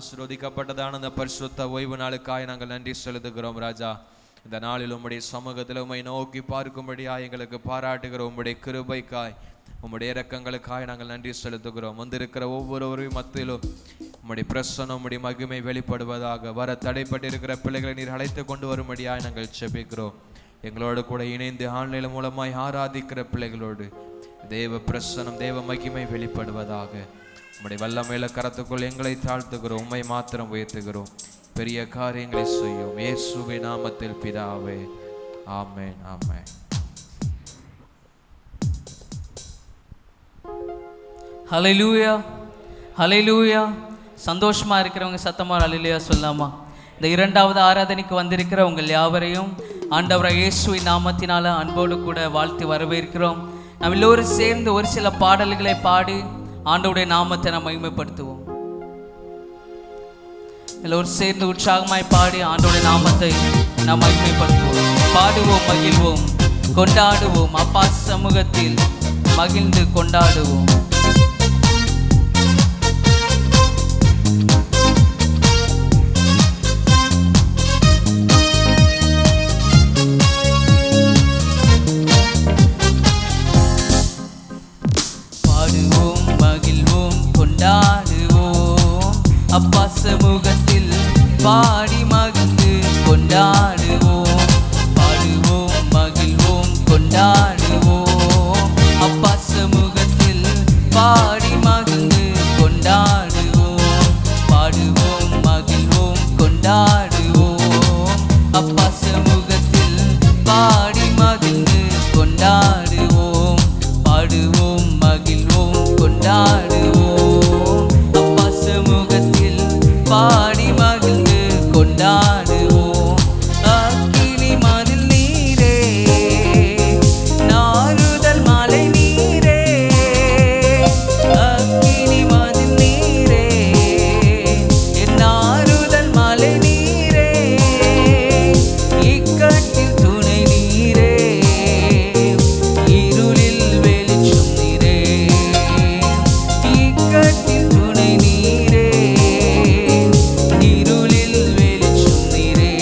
ஆசீர்வதிக்கப்பட்டதான இந்த பரிசுத்த ஓய்வு நாளுக்காய் நாங்கள் நன்றி செலுத்துகிறோம் ராஜா. இந்த நாளில் உம்முடைய சமூகத்தில் உம்மை நோக்கி பார்க்கும்படியாய் எங்களுக்கு பாராட்டுகிற உம்முடைய கிருபைக்காய் உம்முடைய இரக்கங்களுக்காய் நாங்கள் நன்றி செலுத்துகிறோம். வந்திருக்கிற ஒவ்வொருவரையும் மத்தியிலும் உம்முடைய பிரசன்னம் உம்முடைய மகிமை வெளிப்படுவதாக. வர தடைப்பட்டிருக்கிற பிள்ளைகளை நீர் அழைத்து கொண்டு வரும்படியாய் நாங்கள் செபிக்கிறோம். எங்களோடு கூட இணைந்து ஆன்லைன் மூலமாய் ஆராதிக்கிற பிள்ளைகளோடு தேவ பிரசன்னம் தேவ மகிமை வெளிப்படுவதாக. உம்முடைய வல்லமையில கரத்துக்குள் எங்களை தாழ்த்துகிறோம். உம்மை மாத்திரம் உயர்த்துகிறோம். பெரிய காரியங்களை செய்யும் இயேசுவின் நாமத்தில் பிதாவே, ஆமென், ஆமென். ஹல்லேலூயா, ஹல்லேலூயா. சந்தோஷமா இருக்கிறவங்க சத்தமா ஹல்லேலூயா சொல்லாமா? இந்த இரண்டாவது ஆராதனைக்கு வந்திருக்கிற உங்கள் யாவரையும் ஆண்டவராகிய இயேசுவின் நாமத்தினால அன்போடு கூட வாழ்த்தி வரவேற்கிறோம். நாம் எல்லோரும் சேர்ந்து ஒரு சில பாடல்களை பாடி ஆண்டவருடைய நாமத்தை நாம் மகிமைப்படுத்துவோம். எல்லோரும் சேர்ந்து உற்சாகமாய் பாடி ஆண்டவருடைய நாமத்தை நாம் மகிமைப்படுத்துவோம். பாடுவோம், மகிழ்வோம், கொண்டாடுவோம். அப்பா சமூகத்தில் மகிழ்ந்து கொண்டாடுவோம். அப்பா சமூகத்தில் பாடி மகிழ்ந்து கொண்டாடுவோம். பாடுவோம், மகிழ்வோம், கொண்டாடுவோம். அப்பா சமூகத்தில் பாடி மகிழ்ந்து கொண்டாடுவோம். பாடுவோம், மகிழ்வோம், கொண்டாடுவோம். அப்பா சமூகத்தில் பாடி மகிழ்ந்து கொண்டாடுவோம். பாடுவோம், மகிழ்வோம், கொண்டாடுவோம். அப்பா சமூகத்தில் பாடி மகிழ்ந்து கொண்டாடுவோம். அக்கினி மதில் நீரே, நாறுதல் மலை நீரே. அக்கினி மதில் நீரே, என் நாறுதல் மலை நீரே. இக்கட்டில் துணை நீரே, இருளில் வெளிச்சம் நீரே. இக்கட்டில் துணை நீரே, இருளில் வெளிச்சம் நீரே.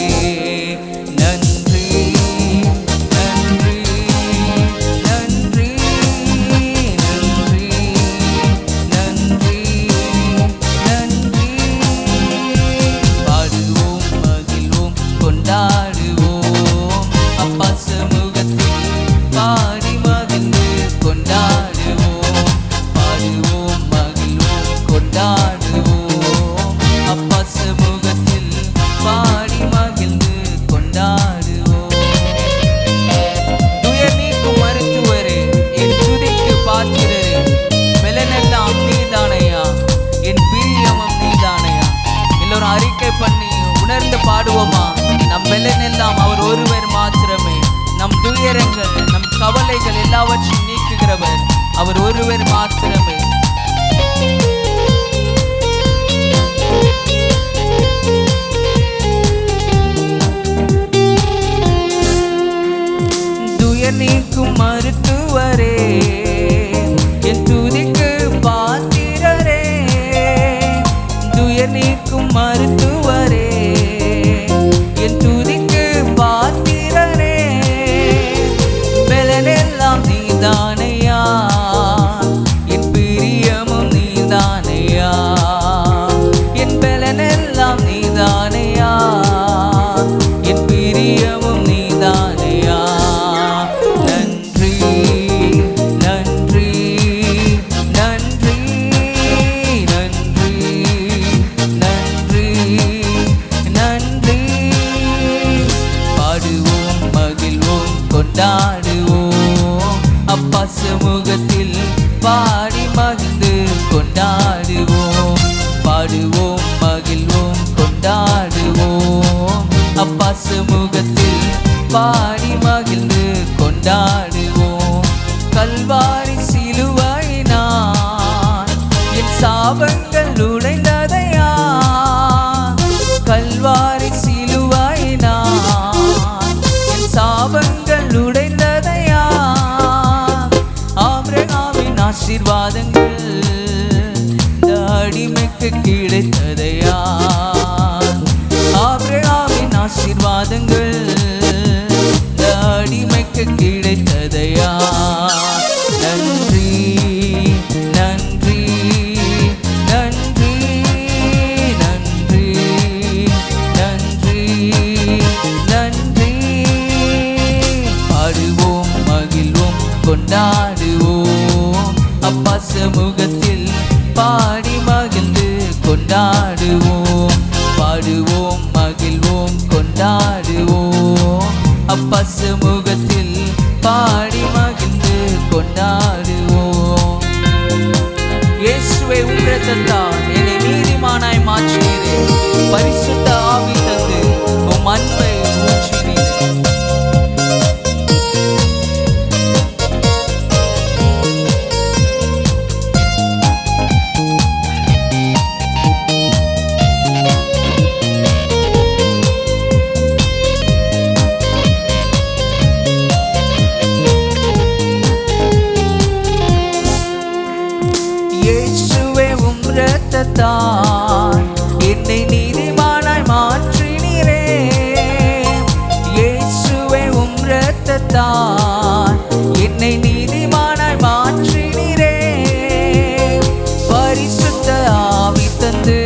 நன்றி, நன்றி, நன்றி, நன்றி, நன்றி, நன்றி. பாடுவோம், மகிழ்வோம், கொண்டாடுவோம். அப்பா சமூகத்தில் பாடி மகிழ்ந்து கொண்டாடுவோம். பாடுவோம், மகிழ்வோம், கொண்டாடுவோம். அப்பா சமூகத்தில் பாடி மகிழ்ந்து கொண்டாடுவோம். துயர் நீக்கும் மருத்துவரே, என் துதிக்கு பாத்திரரே, மெலனெல்லாம் நீதானையா, என் பிரியமும் நீதானையா. எல்லோரும் அறிக்கை பண்ணி உணர்ந்து பாடுவோமா? நம் மெலனெல்லாம் அவர் ஒருவர் மாத்திரமே. நம் துயரங்கள், நம் கவலைகள் எல்லாவற்றையும் நீக்குகிறவர் அவர் ஒருவர் மாத்திரமே. துயர் நீக்கும் மருத்துவரே, என் துதிக்கு பாத்திரரே. துயர் நீக்கும் மருத்துவரே, என் துதிக்கு பாத்திரரே. பலனெல்லாம் நீதானையா, என் பிரியமும் நீதானையா. என் பலனெல்லாம் நீதானையா, என் பிரியமும் நீதானையா. நன்றி, நன்றி, நன்றி, நன்றி, நன்றி, நன்றி. பாடுவோம், மகிழ்வோம், கொண்டாடுவோம். அப்பா சமூகத்தில் பாடி மகிழ்ந்து கொண்டாடுவோம். பாடுவோம், மகிழ்வோம், கொண்டாடுவோம். அப்பா சமூகத்தில் பாடி மகிழ்ந்து கொண்டாடுவோம். கல்வாரி சிலுவையினால் என் சாபங்கள் உடைந்ததையா. கல்வாரி சிலுவையினால் என் சாபங்கள் உடைந்ததையா. ஆபிரகாமின் ஆசீர்வாதங்கள், இந்த அடிமைக்கு கிடைத்ததையா ஆபிரகாமின் ஆசீர்வாதங்கள் இந்த அடிமைக்கு கிடைத்ததையா நன்றி நன்றி நன்றி நன்றி நன்றி நன்றி பாடுவோம் மகிழ்வோம் கொண்டாடுவோம் அப்பா சமூகத்தில் பாடி மகிழ்ந்து கொண்டாடுவோம் பாடுவோம் மகிழ்வோம் கொண்டாடுவோம் அப்பா சமூகத்தில் பாடி மகிழ்ந்து கொண்டாடுவோம் இயேசுவே உம் இரத்தத்தால் என்னை நீதிமானாய் மாற்றினீரே பரிசுத்த ஆவி தந்து உம் அன்பை ஊற்றினீரே என்னை நீதிமானாய் மாற்றினீரே இயேசுவே உம் இரத்தத்தால் என்னை நீதிமானாய் மாற்றினீரே பரிசுத்த ஆவி தந்து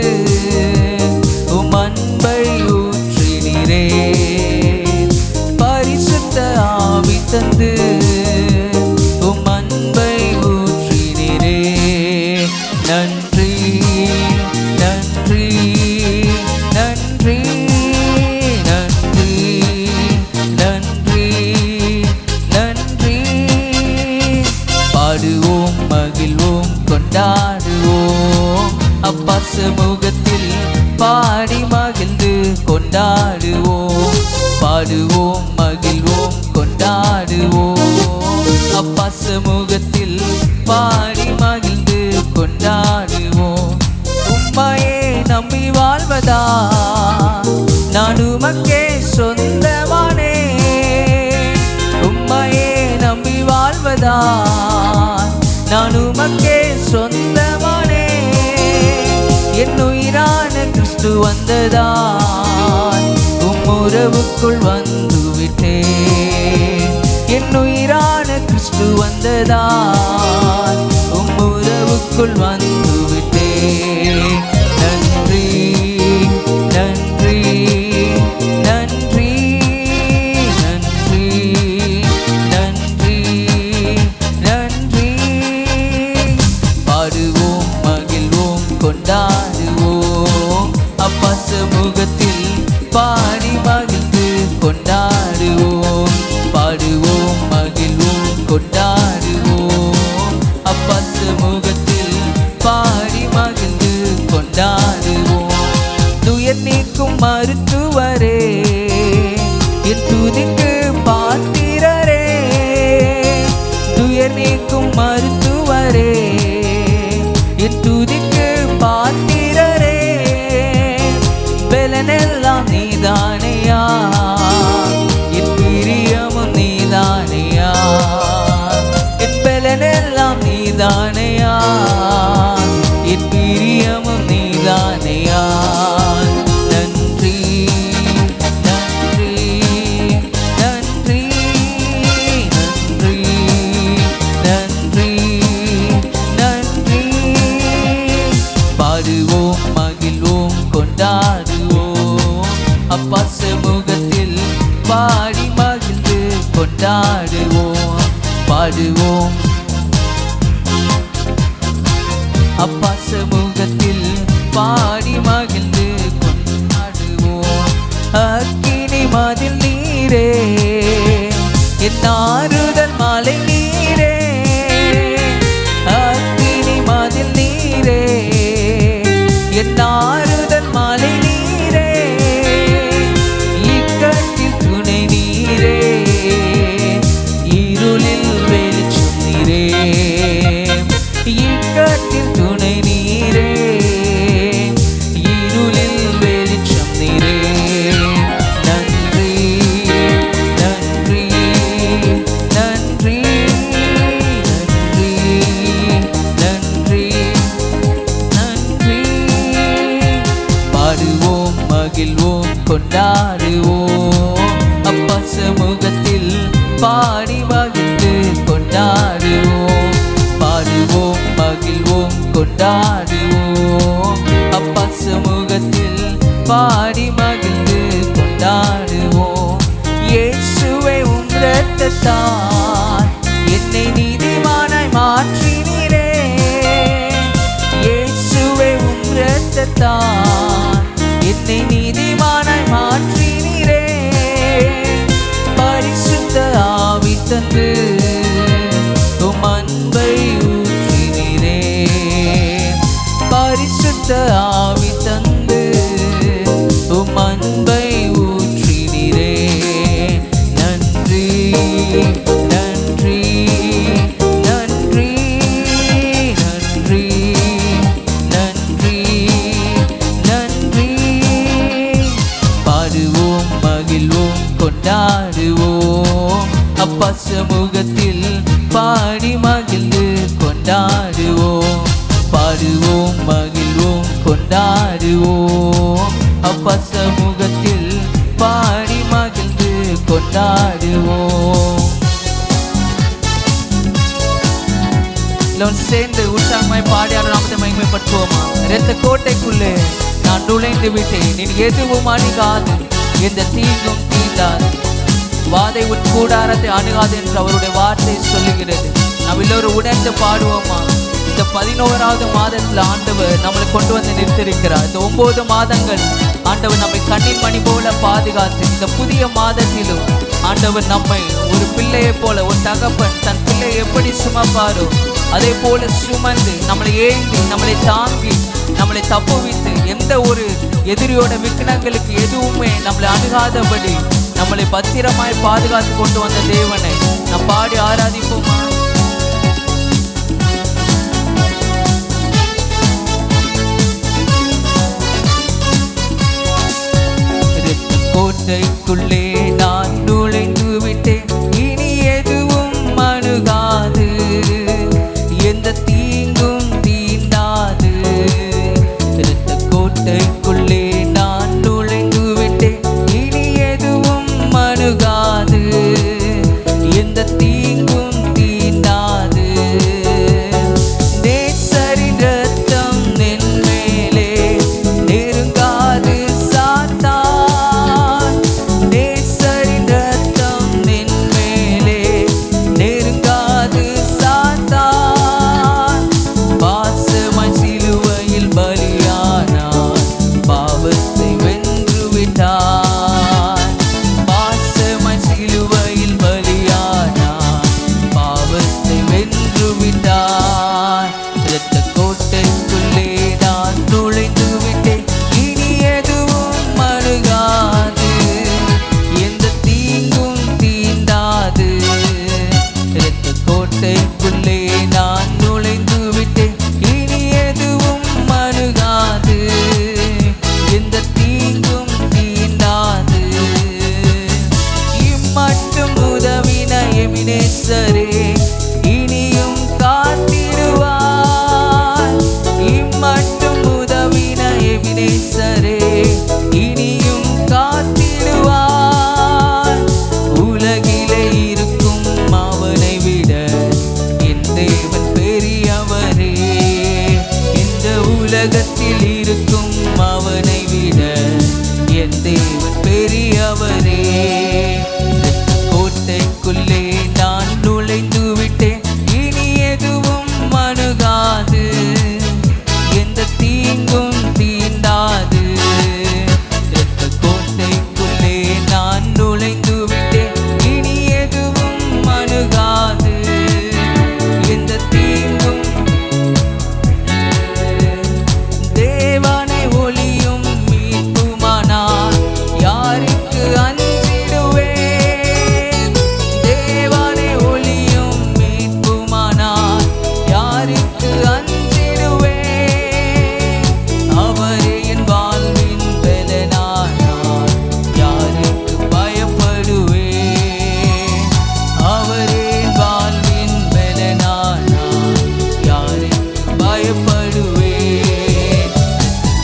உம் அன்பை ஊற்றினீரே பரிசுத்த ஆவி தந்து உம் அன்பை ஊற்றினீரே நன்றி நன்றி நன்றி நன்றி நன்றி நன்றி பாடுவோம் மகிழ்வோம் கொண்டாடுவோம் அப்பா சமூகத்தில் பாடி மகிழ்ந்து கொண்டாடுவோம் பாடுவோம் மகிழ்வோம் கொண்டாடுவோம் அப்பா சமூகத்தில் பாடி மகிழ்ந்து கொண்டாடுவோம் உம்மையே நம்பி வாழ்வதா நான் உமக்கே சொந்தமானே உம்மையே நம்பி வாழ்வதா நான் உமக்கே சொந்தமானே என் உயிரான கிறிஸ்து வந்ததால் உம் உறவுக்குள் வந்து விட்டேன் என் உயிரான கிறிஸ்து வந்ததால் உம் உறவுக்குள் வந்து விட்டேன் நன்றி நன்றி நன்றி நன்றி நன்றி நன்றி பாடுவோம் மகிழ்வோம் கொண்டாடுவோம் அப்பா சமூகத்தில் பாடி மகிழ்ந்து கொண்டாடுவோம் பாடுவோம் மகிழ்வோம் கொண்டாடுவோம் அப்பா சமூகத்தில் பாடி மகிழ்ந்து கொண்டாடுவோம் துயர் நீக்கும் மருத்துவரே என் துதிக்கு பாத்திரரே துயர் நீக்கும் மருத்துவரே என் துதிக்கு பாத்திரரே பலனெல்லாம் நீதானையா என் பிரியமும் நீதானையா என் பலனெல்லாம் நீதானையா என் பிரியமும் நீதானையா நன்றி நன்றி நன்றி நன்றி நன்றி நன்றி பாடுவோம் மகிழ்வோம் கொண்டாடுவோம் அப்பா சமூகத்தில் பாடி மகிழ்ந்து கொண்டாடுவோம் பாடுவோம் அப்பா சமூகத்தில் பாடி மகிழ்ந்து கொண்டாடுவோம் அக்கினி மதில் நீரே என் ஆறுதல் மாலை நீரே அக்கினி மதில் நீரே என் ஆறுதல் மாலை நீரே இக்கட்டில் துணை நீரே இருளில் வெளிச்சம் நீரே இக்கட்டில் துணை நீரே இருளில் வெளிச்சம் நீரே நன்றி கொண்டாடுவோம். அப்பா சமூகத்தில் பாடி மகிழ்ந்து கொண்டாடுவோம். இயேசுவே உம் இரத்தத்தால் என்னை நீதிமானாய் மாற்றினீரே. இயேசுவே உம் இரத்தத்தால் என்னை நீதிமானாய் மாற்றினீரே. பரிசுத்த ஆவி தந்து உம் அன்பை ஊற்றினீரே. பரிசுத்த ஆவி தந்து உம் அன்பை ஊற்றினீரே. நன்றி நன்றி நன்றி நன்றி நன்றி நன்றி. பாடுவோம் மகிழ்வோம் கொண்டாடுவோம். அப்பா சமூகத்தில் பாடி மகிழ்ந்து கொண்டாடுவோம். பாடுவோம் மகிழ்வோம் கொண்டாடுவோம். அப்பா சமூகத்தில் பாடி மகிழ்ந்து கொண்டாடுவோம். சேர்ந்து உற்சாகமாய் பாடி நாமத்தை மகிமைப்படுத்துவோமா. இரத்த கோட்டைக்குள்ளே நான் நுழைந்து விட்டேன், நீ எதுவும் அணுகாது, எந்த தீங்கும் தீண்டாது, வாதை உன் கூடாரத்தை அணுகாது என்று அவருடைய வார்த்தை சொல்லுகிறது. நாம் எல்லோரும் உணர்ந்து பாடுவோமா. இந்த 11வது மாதத்தில் ஆண்டவர் நம்மளை கொண்டு வந்து நிறுத்திருக்கிறார். இந்த 9 மாதங்கள் ஆண்டவர் நம்மை கண்ணின் மணி போல பாதுகாத்து, இந்த புதிய மாதத்திலும் ஆண்டவர் நம்மை ஒரு பிள்ளையை போல, ஒரு தகப்பன் தன் பிள்ளையை எப்படி சுமப்பாரோ அதே போல சுமந்து நம்மளை ஏந்தி நம்மளை தாங்கி நம்மளை தப்புவித்து எந்த ஒரு எதிரியோட விக்னங்களுக்கு எதுவுமே நம்மளை அணுகாதபடி நம்மளை பத்திரமாய் பாதுகாத்து கொண்டு வந்த தேவனை நாம் பாடி ஆராதிப்போமா. கோட்டைக்குள்ளே நான் நுழைந்து விட்டேன், இனி எதுவும் அணுகாது, எந்த தீங்கும் தீண்டாது. கோட்டைக்குள்ளே நான் நுழைந்து விட்டேன், இனி எதுவும் அணுகாது, எந்த தீங்கும் தீண்டாது. நேசரின் இரத்தம் என் மேலே நெருங்காது சாத்தான். நேசரின் இரத்தம் என் மேலே நெருங்காது சாத்தான். பாசமாய் சிலுவையில் பலியானார், பாவத்தை வென்று விட்டார். பாசமாய் சிலுவையில் பலியானார், பாவத்தை வென்று விட்டார். இரத்த கோட்டைக்குள்ளே நான் நுழைந்து விட்டேன், இனி எதுவும் அணுகாது, எந்த தீங்கும் தீண்டாது. இரத்த கோட்டைக்குள்ளே நான் நுழைந்து விட்டேன், இனி எதுவும் அணுகாது, எந்த தீங்கும் தீண்டாது. இம்மட்டும் உதவின எபினேசரே இனியும் காத்திடுவார். இம்மட்டும் உதவின எபினேசரே இனியும் காத்திடுவார். உலகிலே இருக்கும் அவனை விட என் தேவன் பெரியவரே. இந்த உலகத்தில் இருக்கும் அவனை விட என் தேவன் பெரியவரே. கோட்டைக்குள்ளே நான் நுழைந்து விட்டேன், இனி எதுவும் அணுகாது, எந்த தீங்கும் தீண்டாது. கோட்டைக்குள்ளே நான் நுழைந்து விட்டேன், இனி எதுவும் அணுகாது, எந்த தீங்கும். தேவனை ஒளியும் மீட்புமானார், யாருக்கு அஞ்சிடுவேன். தேவனை ஒளியும் மீட்புமானார், யாருக்கு அஞ்சிடுவேன். அவரே என் வாழ்வின் பலனானார், யாருக்கு பயப்படுவேன். அவரே என் வாழ்வின் பலனானார், யாருக்கு பயப்படுவேன்.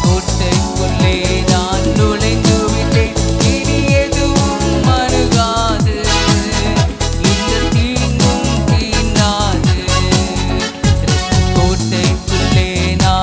கோட்டைக்குள்ளே நான் நுழைந்து விட்டேன், இனி எதுவும் அணுகாது, இந்த தீங்கும் தீண்டாது. கோட்டைக்குள்ளே நான்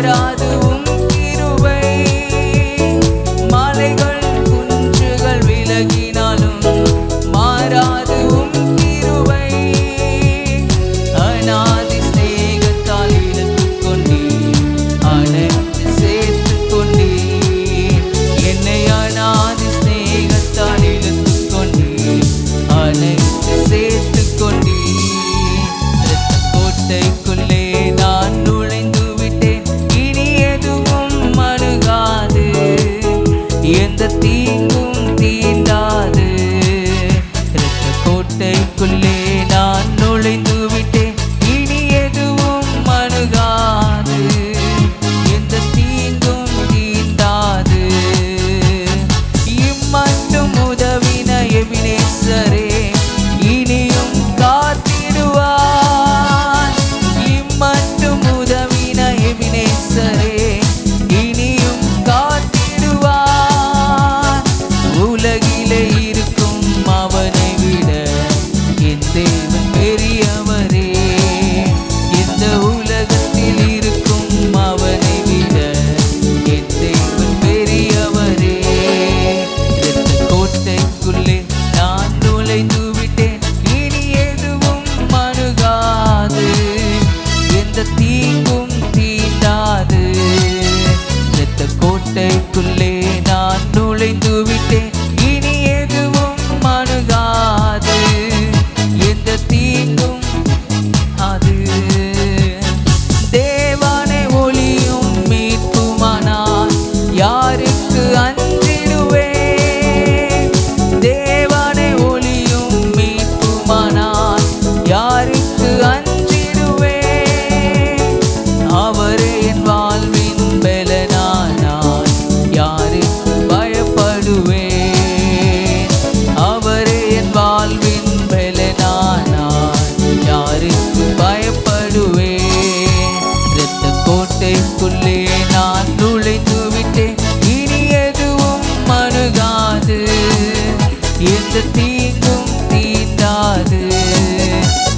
மாறாது உம் கிருபை. மலைகள் குன்றுகள் விலகினாலும் மாறாது உம் கிருபை. அநாதி ஸ்நேகத்தால் இழுத்துக் கொண்டீர், அணைத்து சேர்த்துக் கொண்டீர். என்னை அநாதி ஸ்நேகத்தால் இழுத்துக் கொண்டீர், அணைத்து சேர்த்துக் கொண்டீர். இரத்த கோட்டைக்குள்ளே நான் நுழைந்து விட்டேன், இனி எதுவும் அணுகாது, எந்த தீங்கும் தீண்டாது. இரத்த கோட்டைக்குள்ளே நான் நுழைந்து விட்டேன், இனி எதுவும் அணுகாது, எந்த தீங்கும் தீண்டாது. இம்மட்டும் உதவின எபினேசரே, இனியும் காத்திடுவார். இம்மட்டும் உதவின எபினேசரே, இனியும் காத்திடுவார். உலகிலே இருக்கும் அவனை விட என் தேவன் பெரியவரே. இந்த உலகத்தில் இருக்கும் அவனை விட என் தேவன் பெரியவரே. இரத்த கோட்டைக்குள்ளே நான் நுழைந்து விட்டேன், இனி எதுவும் அணுகாது, எந்த தீங்கும் தீண்டாது. இரத்த கோட்டைக்குள்ளே நான் நுழைந்து விட்டேன், இனி எதுவும் அணுகாது, எந்த தீங்கும் அது. தேவனே ஒளியும் மீட்புமானார், யாருக்கு அஞ்சிடுவேன்? தேவனே ஒளியும் மீட்புமானார், யாருக்கு அஞ்சிடுவேன்? அவரே என் வாழ்வின் பலனானார், யாருக்கு பயப்படுவேன்? அவரே என் வாழ்வின் பலனானார், யாருக்கு பயப்படுவேன்? இரத்த கோட்டைக்குள்ளே நான் நுழைந்து விட்டேன், இனி எதுவும் அணுகாது, எந்த தீங்கும் தீண்டாது.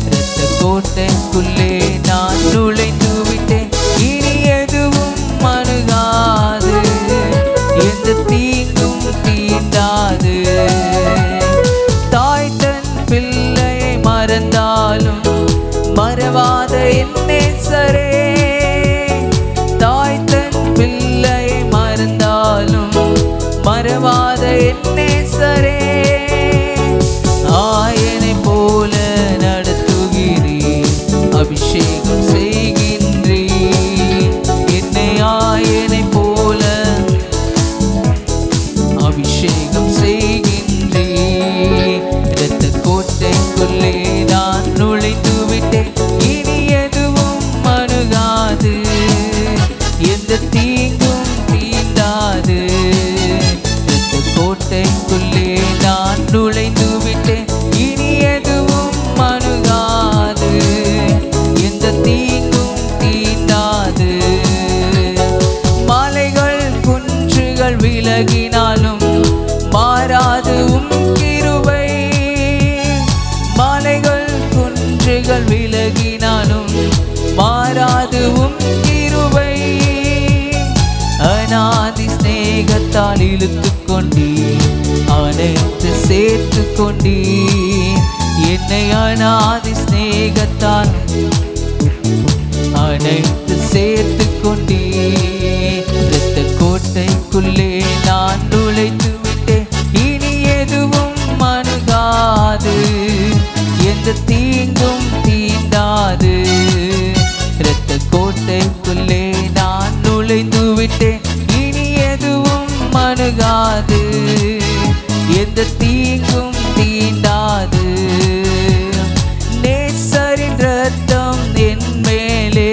இரத்த கோட்டைக்குள்ளே நான் நுழைந்து விட்டேன், இனி எதுவும் அணுகாது, எந்த தீங்கும் தீண்டாது. தாய் தன் பிள்ளையை மறந்தாலும் மறவாத என் நேசரே. தாய் தன் பிள்ளையை மறந்தாலும் மறவாத என் நேசரே. ஆயனை போல நடத்துகிறீர், அபிஷேகம் செய்கின்றீர். என்னை ஆயனை போல அபிஷேகம் செய்கின்றீர். இரத்த கோட்டைக்குள்ளே நான் நுழைந்து விட்டேன், இனி எதுவும் அணுகாது, எந்த தீங்கும் தீண்டாது. இரத்த கோட்டைக்குள்ளே நான் நுழைந்து விட்டேன், இனி எதுவும் அணுகாது, எந்த தீங்கும் தீண்டாது. மலைகள் குன்றுகள் விலகினாலும் மாறாது உம் கிருபை. மலைகள் குன்றுகள் விலகினாலும் மாறாது உம் கிருபை. அநாதி ஸ்நேகத்தால் இழுத்துக் கொண்டீர், அணைத்து சேர்த்துக் கொண்டீர். என்னை அநாதி ஸ்நேகத்தால் அணைத்து சேர்த்துக் கொண்டீர். இரத்த கோட்டைக்குள்ளே நான் நுழைந்து விட்டேன், இனி எதுவும் அணுகாது, எந்த தீங்கும் தீண்டாது. இரத்த கோட்டைக்குள்ளே நான் நுழைந்து விட்டேன், இனி எதுவும் அணுகாது, எந்த தீங்கும் தீண்டாது. நேசரின் ரத்தம் என் மேலே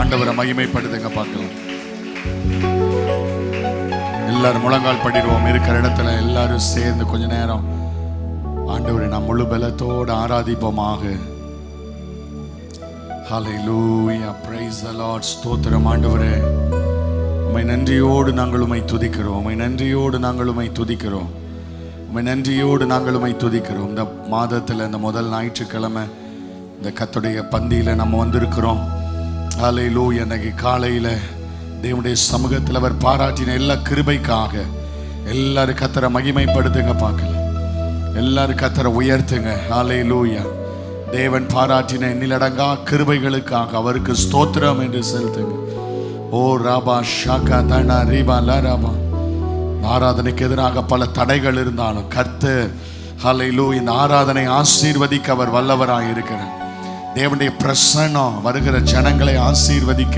ஆண்டவரை மகிமைப்படுத்துங்க பார்க்கலாம். எல்லாரும் முழங்கால் படிடுவோம். இருக்கிற இடத்துல எல்லாரும் சேர்ந்து கொஞ்ச நேரம் ஆண்டவரை நாம் முழு பலத்தோடு ஆராதிப்போமாக. ஹல்லேலூயா, பிரைஸ் தி லார்ட். ஸ்தோத்திரம் ஆண்டவரே, உம்மை நன்றியோடு நாங்கள் உம்மை துதிக்கிறோம். உம்மை நன்றியோடு நாங்கள் உம்மை துதிக்கிறோம். உம்மை நன்றியோடு நாங்கள் உம்மை துதிக்கிறோம். இந்த மாதத்தில் இந்த முதல் ஞாயிற்றுக்கிழமை இந்த கர்த்தருடைய பந்தியில் நம்ம வந்திருக்கிறோம். ஹல்லேலூயா. இன்னைக்கு காலையில் தேவனுடைய சமூகத்தில் அவர் பாராட்டின எல்லா கிருபைக்காக எல்லாரும் கர்த்தரை மகிமைப்படுத்துங்க பார்க்கலாம். எல்லாரும் கர்த்தரை உயர்த்துங்க. ஹல்லேலூயா. தேவன் பாராட்டின எண்ணிலடங்கா கிருபைகளுக்காக அவருக்கு ஸ்தோத்திரம் என்று செலுத்துங்க. ஓ ராபா ஷாகா தனா ரீபா லா ராபா. ஆராதனைக்கு எதிராக பல தடைகள் இருந்தாலும் கர்த்தர் ஹல்லேலூயா இந்த ஆராதனை ஆசீர்வதிக்க அவர் வல்லவராக இருக்கிறார். தேவனுடைய பிரசன்னம் வருகிற ஜனங்களை ஆசீர்வதிக்க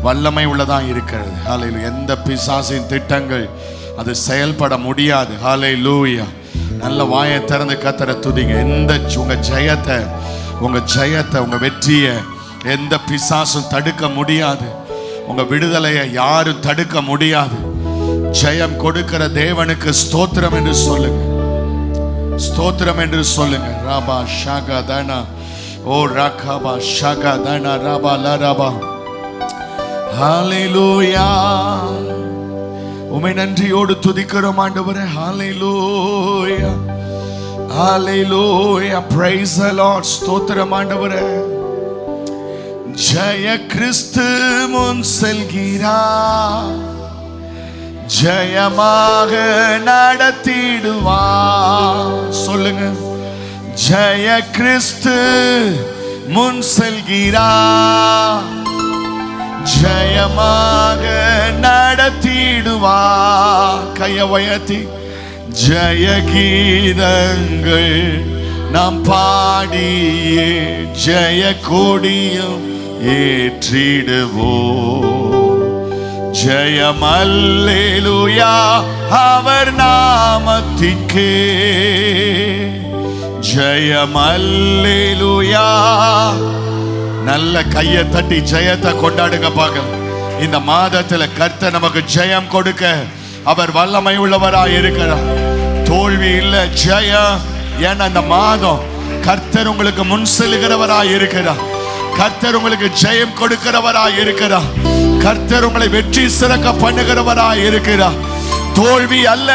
வல்லமை உள்ளதாக இருக்கிறது. ஹல்லேலூயா. எந்த பிசாசின் திட்டங்கள் அது செயல்பட முடியாது. ஹல்லேலூயா. நல்ல வாயை திறந்து கர்த்தரை துதிங்க. உங்க ஜெயத்தை உங்க வெற்றியை எந்த பிசாசும் தடுக்க முடியாது. உங்க விடுதலையை யாரும் தடுக்க முடியாது. ஜெயம் கொடுக்கிற தேவனுக்கு ஸ்தோத்திரம் என்று சொல்லுங்க. ஸ்தோத்திரம் என்று சொல்லுங்க. ராபா ஷாகா தனா ஓ ராகாபா ஷாகா தனா ராபா லா ராபா. ஹல்லேலூயா. உம்மை நன்றியோடு துதிக்கிறோம் ஆண்டவரே. ஹல்லேலூயா, ஹல்லேலூயா, பிரைஸ் தி லார்ட். ஸ்தோத்திரம் ஆண்டவரே. ஜெய கிறிஸ்து முன் செல்கிறார், ஜெயமாக நடத்திடுவார். சொல்லுங்க. ஜெய கிறிஸ்து முன் செல்கிறார், ஜெயமாக நடத்திடுவார். கைய உயர்த்தி ஜெய கீதங்கள் நாம் பாடியே ஜெய கொடியும் ஏற்றிடுவோம். ஜெயம் அல்லேலூயா அவர் நாமத்திற்கே. ஜெயம் அல்லேலூயா. நல்ல கையை தட்டி ஜெயத்தை கொண்டாடுங்க பார்க்கலாம். இந்த மாதத்துல கர்த்தர் நமக்கு ஜெயம் கொடுக்க அவர் வல்லமை உள்ளவராய் இருக்கிறார். தோல்வி இல்லை, ஜெயம். ஏன்னா இந்த மாதம் கர்த்தர் உங்களுக்கு முன் செல்கிறவராய் இருக்கிறார். கர்த்தர் உங்களுக்கு ஜெயம் கொடுக்கிறவராய் இருக்கிறார். கர்த்தர் உங்களை வெற்றி சிறக்க பண்ணுகிறவராய் இருக்கிறார். தோல்வி அல்ல.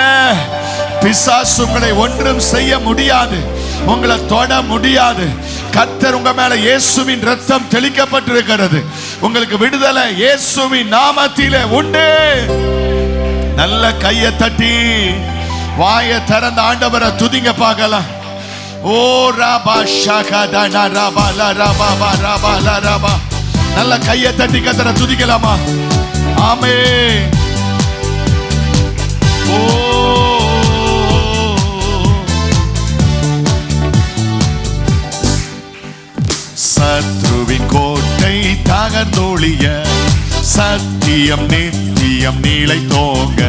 பிசாசு உங்களை ஒன்றும் செய்ய முடியாது, உங்களை தொட முடியாது. கர்த்தர் உங்க மேல இயேசுவின் ரத்தம் தெளிக்கப்பட்டிருக்கிறது. உங்களுக்கு விடுதலை இயேசுவின் நாமத்திலே உண்டு. நல்ல கையை தட்டி வாயை திறந்த ஆண்டவரை துதிங்க பார்க்கலாம். ஓ ராபா ஷாகா தனா ராபா லா ராபா பா ராபா லா ராபா. நல்ல கையை தட்டி கர்த்தரை துதிக்கலாமா? ஆமென். ஓ சத்ருவின் கோட்டை தகர்ந்தொழிய சத்தியம் நித்தியம் நிலைத்தோங்க.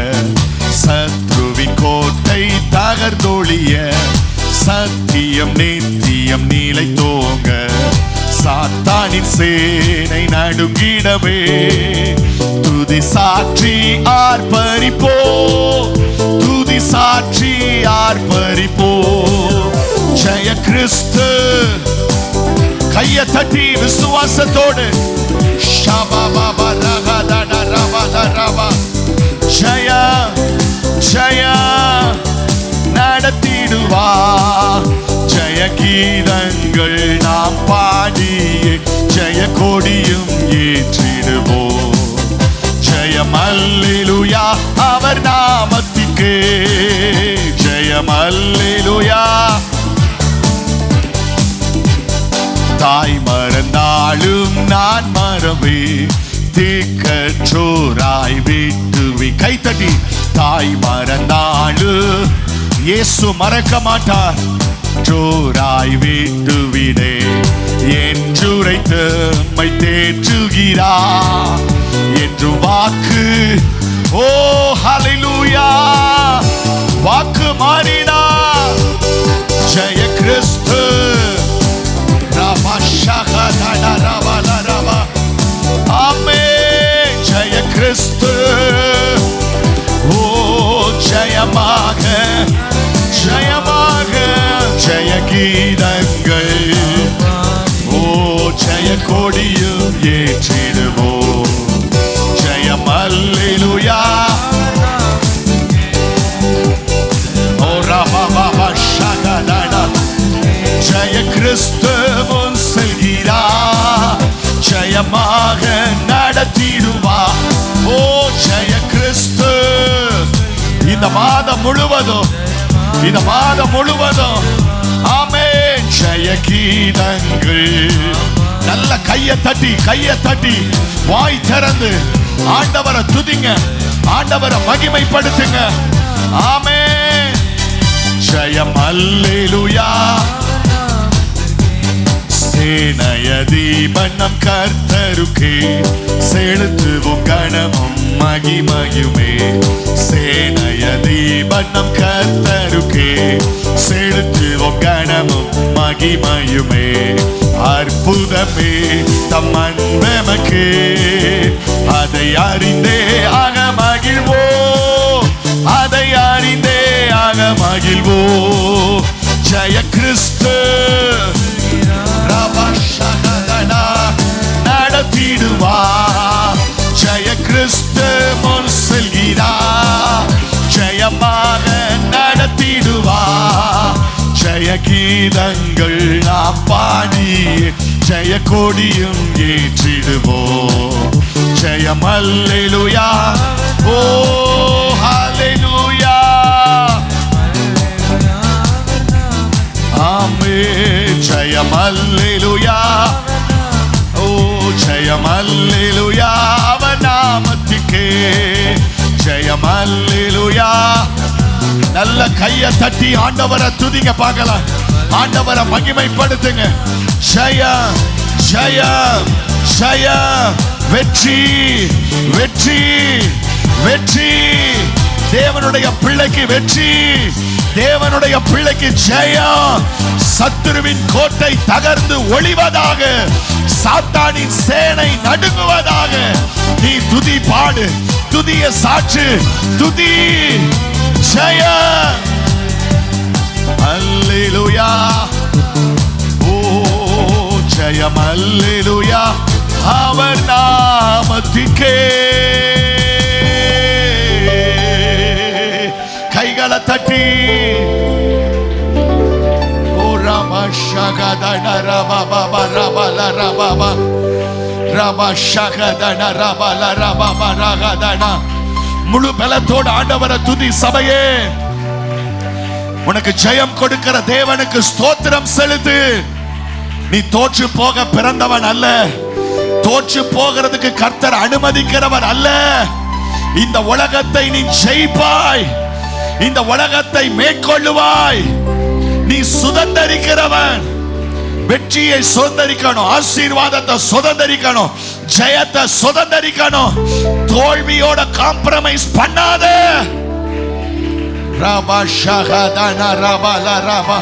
சத்ருவின் கோட்டை தகர்ந்தொழிய சத்தியம் நித்தியம் நிலைத்தோங்க. சாத்தானின் சேனை நடுங்கிடவே துதி சாற்றி ஆர்ப்பரிப்போ. துதி சாற்றி ஆர்ப்பரிப்போ. ஜெய கிறிஸ்து. கையை தட்டி விசுவாசத்தோடு ஜெய ஜெய நடத்திடுவா. ஜெய கீதங்கள் நாம் பாடியே ஜெய கொடியும் ஏற்றிடுவோம். ஜெயம் அல்லேலூயா அவர் நாமத்திற்கே. ஜெயம் அல்லேலூயா. தாய் மறந்தாலும் நான் மறவே திக்கற்றோராய் விட்டுவி. கைத்தட்டி தாய் மறந்தாலும் இயேசு மறக்க மாட்டார். ஜோராய் விட்டுவிடே என்றுரைத்து மை தேற்றுகிறார் என்று வாக்கு. ஓ ஹல்லேலூயா. வாக்கு மாறினார். ஜெய கிறிஸ்து. ராபா ஷாகா தனா ராபா லா ராபா. நடத்திடுவா. ஓ ஜெய கிறிஸ்து. இந்த மாதம் முழுவதும், இந்த மாதம் முழுவதும் ஆமென் ஜெய கீதங்கள். நல்ல கையை தட்டி வாய் திறந்து ஆண்டவரை துதிங்க, ஆண்டவரை மகிமைப்படுத்துங்க. ஆமென் ஜெயம் அல்லேலூயா. சேனைய தீபனம் கர்த்தருக்கே செலுத்துவோம் கணமும் மகிமையுமே. சேனைய தீபனம் கர்த்தருக்கே செலுத்துவோம் கணமும் மகிமையுமே. அற்புதமே தம் அன்பெமக்கு, அதை அறிந்தே ஆக மகிழ்வோ, அதை அறிந்தே ஆக மகிழ்வோ. ஜெய கிறிஸ்து நடத்திடுவா. ஜெய கிறிஸ்து முன் செல்கிறா, ஜெயமாக நடத்திடுவா. ஜெய கீதங்கள் நாம் பாடி ஜெய கொடியும் ஏற்றிடுவோம். ஜெயம் அல்லேலூயா. ஓ ஹல்லேலூயா. ஆமென் ஜெயம் அல்லேலூயா. ஓ ஜெயம் அல்லேலூயா. அவன் நாமத்துக்கே ஜெயம் அல்லேலூயா. நல்ல கையை தட்டி ஆண்டவரை துதிங்க பார்க்கலாம், ஆண்டவரை மகிமைப்படுத்துங்க. ஜெயம் ஜெயம் ஜெயம். வெற்றி வெற்றி வெற்றி. தேவனுடைய பிள்ளைக்கு வெற்றி, தேவனுடைய பிள்ளைக்கு ஜெயம். சத்துருவின் கோட்டை தகர்ந்து ஒளிவதாக, சாத்தானின் சேனை நடுங்குவதாக. நீ துதி பாடு, துதிய சாற்று, துதி. ஜெயம் அல்லேலூயா. ஓ ஜெயம் அல்லேலூயா. அவர் நாமத்திற்கே. கைகளை தட்டி ஓ ராம ஷகதன ரபப ரபல ரபப ரப ஷகதன ரபல ரபப ரகதன. முழு பலத்தோடு ஆண்டவரை துதி சபையே. உனக்கு ஜெயம் கொடுக்கிற தேவனுக்கு ஸ்தோத்திரம் செலுத்து. நீ தோற்று போக பிறந்தவன் அல்ல, தோற்று போகிறதுக்கு கர்த்தர் அனுமதிக்கிறவர் அல்ல. இந்த உலகத்தை நீ ஜெயிப்பாய், இந்த உலகத்தை மேற்கொள்ளுவாய். நீ சுதந்தரிக்கிறவன். வெற்றியை சுதந்தரிக்கணும், ஆசீர்வாதத்தை சுதந்தரிக்கணும், ஜெயத்தை சுதந்தரிக்கணும். தோல்வியோட காம்ப்ரமைஸ் பண்ணாத. ரபா ஷகதன ரபல ரபா.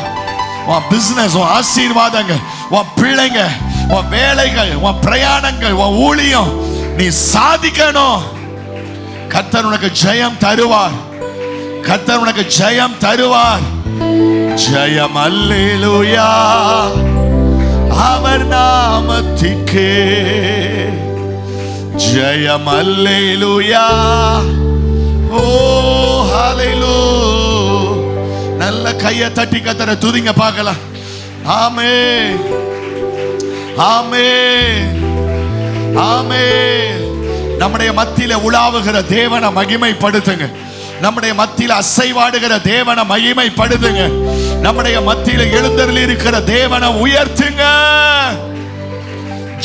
உன் பிசினஸ், உன் ஆசீர்வாதங்கள், உன் பிள்ளைங்க, உன் வேலைகள், உன் பிரயாணங்கள், உன் ஊழியம் நீ சாதிக்கணும். கர்த்தர் உனக்கு ஜெயம் தருவார், கர்த்தர் உனக்கு ஜெயம் தருவார். ஜெயம் அல்லேலூயா. அவர் நாமத்திற்கே ஜெயம் அல்லேலூயா. ஓ ஹல்லேலூயா. நல்ல கையை தட்டி கர்த்தரை துதிங்க பார்க்கலாம். ஆமென் ஆமென் ஆமென். நம்முடைய மத்தியில உலாவுகிற தேவனை மகிமைப்படுத்துங்க. நம்முடைய மத்தியில அசைவாடுகிற தேவனை மகிமைப்படுத்துங்க. நம்முடைய மத்தியில எழுந்தருளி இருக்கிற தேவனை உயர்த்துங்க.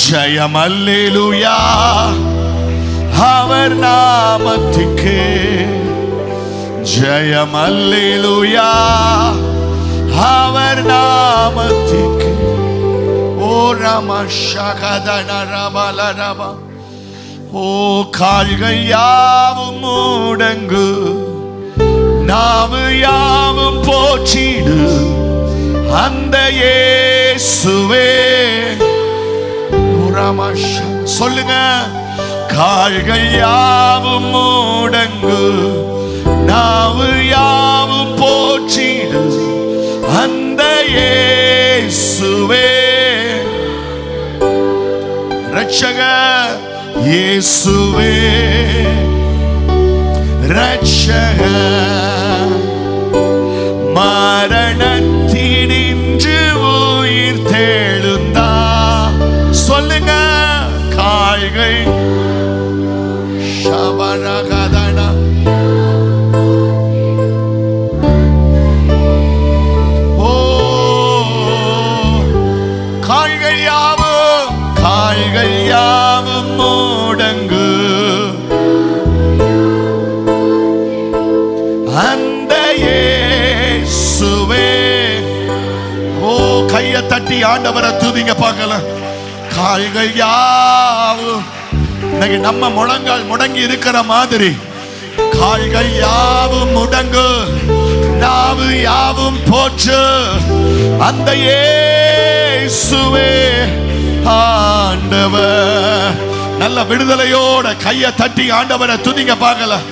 ஜெயம் அல்லேலூயா. அவர் நாமத்திற்கே ஜெயம் அல்லேலூயா. அவர் நாமத்திற்கே. ஓ ராம ஷகதன ரபல ரபா. ஓ கால்கள் யாவும் முடங்கு, நாவு யாவும் போற்றிடு அந்த இயேசுவே. சொல்லுங்க. கால்கள் யாவும் முடங்கு, நாவு யாவும் போற்றிடு அந்த இயேசுவே. ரட்சகர் இயேசுவே, ரட்சகர். மரணத்தினின்று உயிர் தெழுந்தா. சொல்லுங்க. கால்கள் ரகதனா ஓ கால்கள் யாவும் முடங்கு அந்த இயேசுவே. ஓ கையை தட்டி ஆண்டவரை துதிங்க பார்க்கலாம். கால்கள் யாவும் இன்னைக்கு நம்ம முழங்கால் முடங்கி இருக்கிற மாதிரி கால்கள் யாவும் முடங்கு, நாவு யாவும் போச்சு அந்த இயேசுவே ஆண்டவர். நல்ல விடுதலையோட கையை தட்டி ஆண்டவரை துதிங்க பார்க்கலாம்.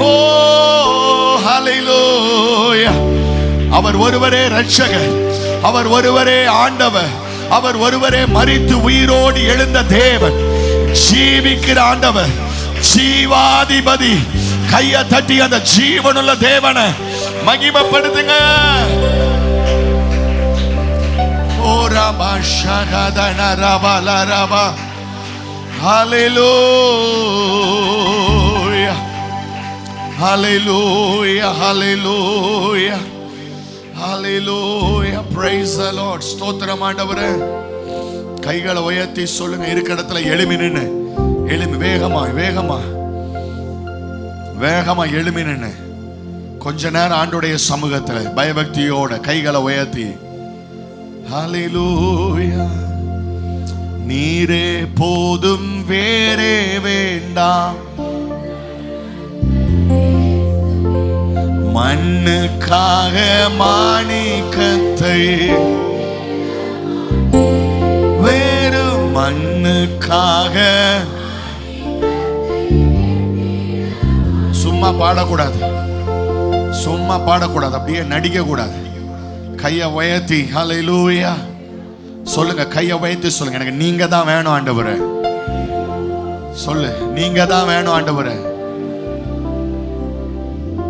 ஓ ஹல்லேலூயா. அவர் ஒருவரே ரட்சகர், அவர் ஒருவரே ஆண்டவர், அவர் ஒருவரே மரித்து உயிரோடு எழுந்த தேவன், ஜீவிக்கிற ஆண்டவர், ஜீவாதிபதி. கையை தட்டி அந்த ஜீவனுள்ள தேவனை மகிமைப்படுத்துங்க. ஓ ரபா ஷகதன ரபல ரபா ஹல்லேலூயா ஹல்லேலூயா ஹல்லேலூயா ஹல்லேலூயா. Praise the Lord. ஸ்தோத்திரம் ஆண்டவரே. கைகளை உயர்த்தி சொல்லுங்க. இருக்கிற இடத்துல எழுமி நின்னு, எழுமி வேகமா வேகமா வேகமா எழுமி நின்னு கொஞ்ச நேரம் ஆண்டவருடைய சமூகத்துல பயபக்தியோட கைகளை உயர்த்தி ஹல்லேலூயா. நீரே போதும் வேறே வேண்டாம், மண்ணுக்காக மாணிக்கத்தை வேறு மண்ணுக்காக. சும்மா பாடக்கூடாது, சும்மா பாடக்கூடாது, அப்படியே நடிக்க கூடாது. கையை உயர்த்தி ஹல்லேலூயா சொல்லுங்க. கையை உயர்த்தி சொல்லுங்க. எனக்கு நீங்க தான் வேணும் ஆண்டவரே. சொல்லு, நீங்க தான் வேணும் ஆண்டவரே.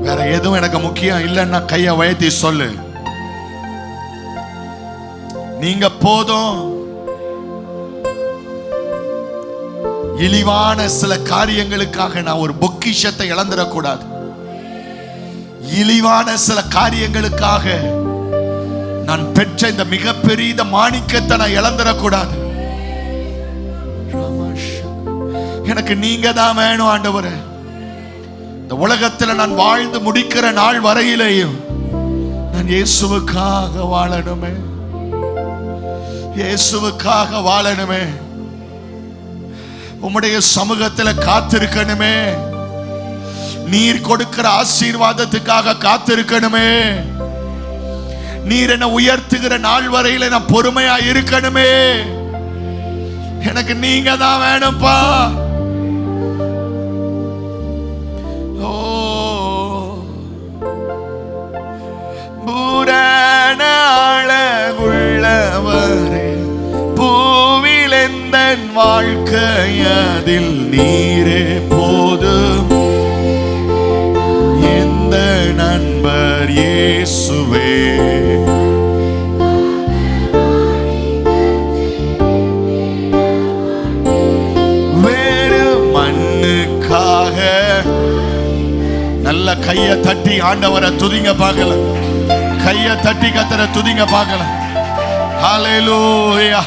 வேற எதுவும் எனக்கு முக்கியம் இல்லைன்னா கையை உயர்த்தி சொல்லு. நீங்க போதும். இழிவான சில காரியங்களுக்காக நான் ஒரு பொக்கிஷத்தை இழந்துடக்கூடாது. இழிவான சில காரியங்களுக்காக நான் பெற்ற இந்த மிகப்பெரிய மாணிக்கத்தை நான் இழந்துடக்கூடாது. எனக்கு நீங்க தான் வேணும் ஆண்டவரே. இந்த உலகத்தில் நான் வாழ்ந்து முடிக்கிற நாள் வரையிலேயும் நான் இயேசுவுக்காக வாழணுமே, இயேசுவுக்காக வாழணுமே, உம்முடைய சமூகத்தில் காத்திருக்கணுமே, நீர் கொடுக்கிற ஆசீர்வாதத்துக்காக காத்திருக்கணுமே, நீர் என்ன உயர்த்துகிற நாள் வரையில நான் பொறுமையா இருக்கணுமே. எனக்கு நீங்க தான் வேணும்பா. ஓ பூரண அழகுள்ளவரே, பூவில் எந்த வாழ்க்கையதில் நீரே போதும், எந்த நண்பர் இயேசுவே. வேறு மண்ணுக்காக. நல்ல கையை தட்டி ஆண்டவரை துதிங்க பார்க்கல. கையை தட்டி கத்தரை துதிங்க பார்க்கல. ஹல்லேலூயா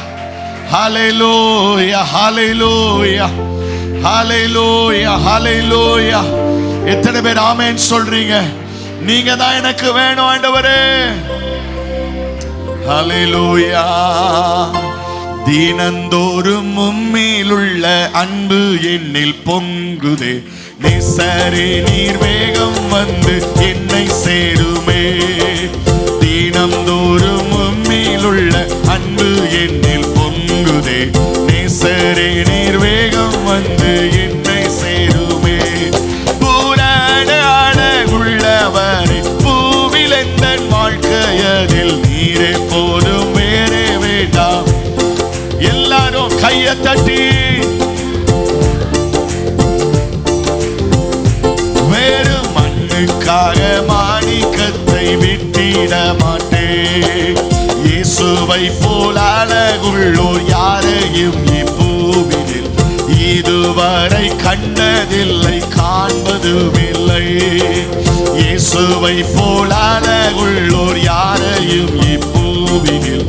ஹல்லேலூயா ஹல்லேலூயா ஹல்லேலூயா ஹல்லேலூயா. எத்தனை பேர் ஆமென் சொல்றீங்க? நீங்க தான் எனக்கு வேணும் ஆண்டவரே. ஹல்லேலூயா. தினந்தோறும் உம்மிலுள்ள அன்பு என்னில் பொங்குதே, நேசரே நீர் வேகம் வந்து என்னை சேருமே. தினந்தோறும் உம்மிலுள்ள அன்பு என்னில் பொங்குதே, நேசரே நீர் வேகம் வந்து என்னை சேருமே. பூரண அழகுள்ளவரே, பூவில் எந்த வாழ்க்கையதில் நீரே போதும், வேறே வேண்டாம். எல்லாரும் கையை தட்டி வேறு மண்ணுக்காக மாணிக்கத்தை விட்டிட மாட்டேன். இயேசுவை போல் அழகுள்ளோர் யாரையும் இப்பூவினில் இதுவரை கண்டதில்லை காண்பதும் இல்லை. இயேசுவை போல அழகுள்ளோர் யாரையும் இப்பூவினில்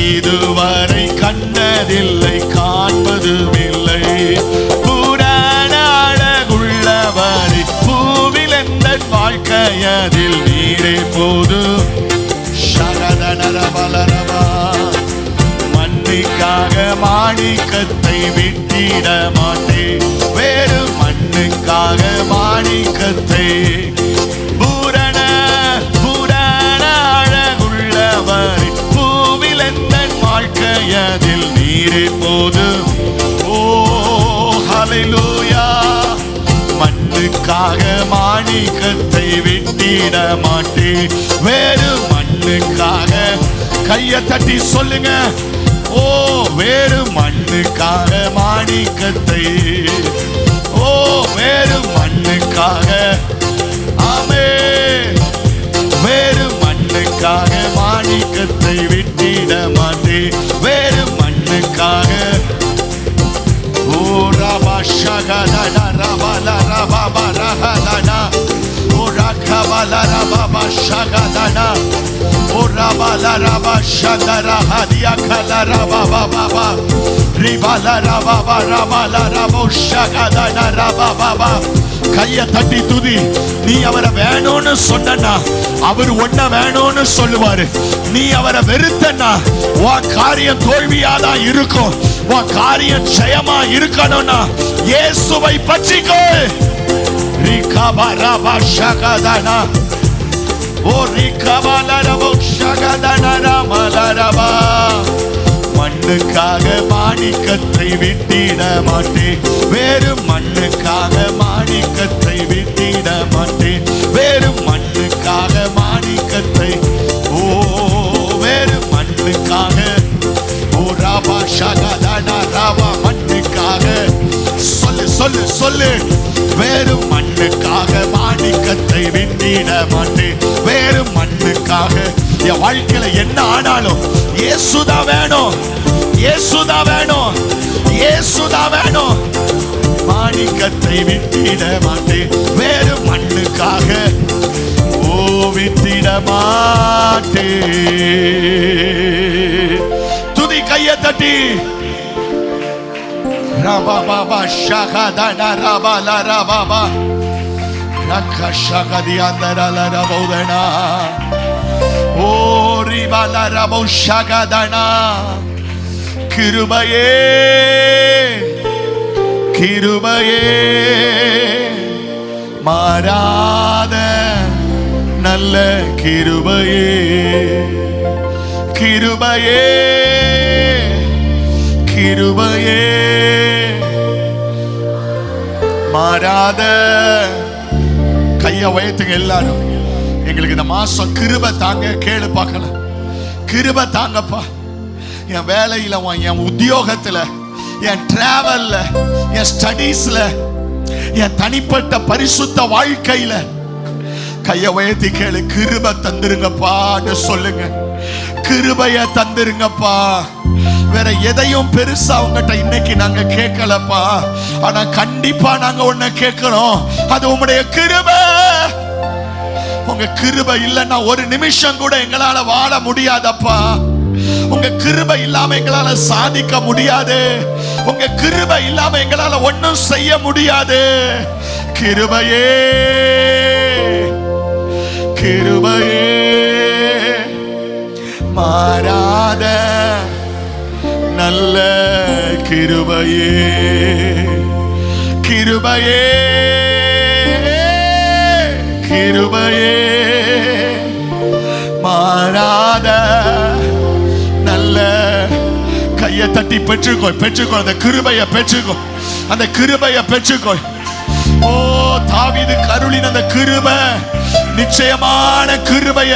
இதுவரை கண்டதில்லை காண்பதும் இல்லை. புராண அழகுள்ளவரை பூவில் எந்த வாழ்க்கையதில் நீரே போதும். ஷகதனரபலரபா மண்ணுக்காக மாணிக்கத்தை விட்டிட மாட்டேன். வேறு மண்ணுக்காக மாணிக்கத்தை பூரண அழகுள்ளவர் பூவில் எந்த வாழ்க்கையதில் நீரே போதும். ஓ ஹல்லேலூயா. மண்ணுக்காக மாணிக்கத்தை விட்டிட மாட்டேன். வேறு மண்ணுக்காக கையை தட்டி சொல்லுங்க. ஓ வேறு மண்ணுக்காக மாணிக்கத்தை, ஓ வேறு மண்ணுக்காக, ஆமே வேறு மண்ணுக்காக மாணிக்கத்தை விட்டிட மாட்டேன். வேறு மண்ணுக்காக. ஓ ரபா ஷகதன ரபல ரபா ரஹதன ஓ ரகபல ரபா ஷகதன ஓ ரபல ரபா ஷதர ஹதியா கல ரபா பபா ரிபல ரபா ரபல ரபோ ஷகதன ரபா பபா. கையை தட்டி துதி. நீ அவரை வேணும்னு சொன்னா அவர் ஒன்ன வேணும்னு சொல்லுவாரு. நீ அவரை வெறுத்தனா உன் காரியம் தோல்வியாதான் இருக்கும். உன் காரியம் ஜெயமா இருக்கணும்னா இயேசுவை பற்றிக்கோ. ரிகபரப ஷகதனா ஓ ரிகபலரப ஷகதனா ரமலரபா. மண்ணுக்காக மாணிக்கத்தை விட்டிட மாட்டேன். வேறு மண்ணுக்காக மாணிக்கத்தை விட்டிட மாட்டேன். வேறு மண்ணுக்காக மாணிக்கத்தை, ஓ வேறு மண்ணுக்காக. ஓ ராபா ஷகதனா ராபா மண்ணுக்காக. சொல்லு சொல்லு சொல்லு. வேறு மண்ணுக்காக மாணிக்கத்தை விட்டிட மாட்டேன். வேறு மண்ணுக்காக. என் வாழ்க்கையில என்ன ஆனாலும் இயேசுதான் வேணும், இயேசுதான் வேணும், இயேசுதான் வேணும். மாணிக்கத்தை விட்டிட மாட்டேன். வேறு மண்ணுக்காக ஓ விட்டிட மாட்டேன். துதி கையை தட்டி. ரபா ஷகதன ரபல ரபா ரக ஷகதியந்தரல ரபோதனா ஓ ரிபல ரபோ ஷகதனா. கிருபையே கிருபையே மாறாத நல்ல கிருபையே. கிருபையே கிருபையே மாறாத. கைய உயர்த்துங்க எல்லாரும். எங்களுக்கு இந்த மாசம் கிருபை தாங்க. கேளு பார்க்கலாம். கிருபை தாங்கப்பா. என் வேலையில, என் உத்தியோகத்துல, என் டிராவல்ல, என் ஸ்டடீஸ்ல, என் தனிப்பட்ட பரிசுத்த வாழ்க்கையில கைய உயர்த்தி கேளு. கிருபை தந்துருங்கப்பான்னு சொல்லுங்க. கிருபைய தந்துருங்கப்பா. வேற எதையும் பெருசா உங்ககிட்ட இன்னைக்கு நாங்க கேட்கலப்பா. ஆனா கண்டிப்பா நாங்க ஒண்ணு கேட்கிறோம். அது உம்முடைய கிருபை. உங்க கிருபை இல்லைன்னா ஒரு நிமிஷம் கூட எங்களால வாழ முடியாதப்பா. உங்க கிருபை இல்லாம எங்களால சாதிக்க முடியாது. உங்க கிருபை இல்லாம எங்களால ஒண்ணும் செய்ய முடியாது. கிருபையே கிருபையே மாறாத நல்ல கிருபையே. கிருபையே கிருபையே மாறாத நல்ல. கையை தட்டி பெற்றுக்கோ பெற்றுக்கோ. அந்த கிருபையை பெற்றுக்கோ. அந்த கிருபையை பெற்றுக்கோ. ஓ தாவீது கருளின் அந்த கிருபை, நிச்சயமான கிருபைய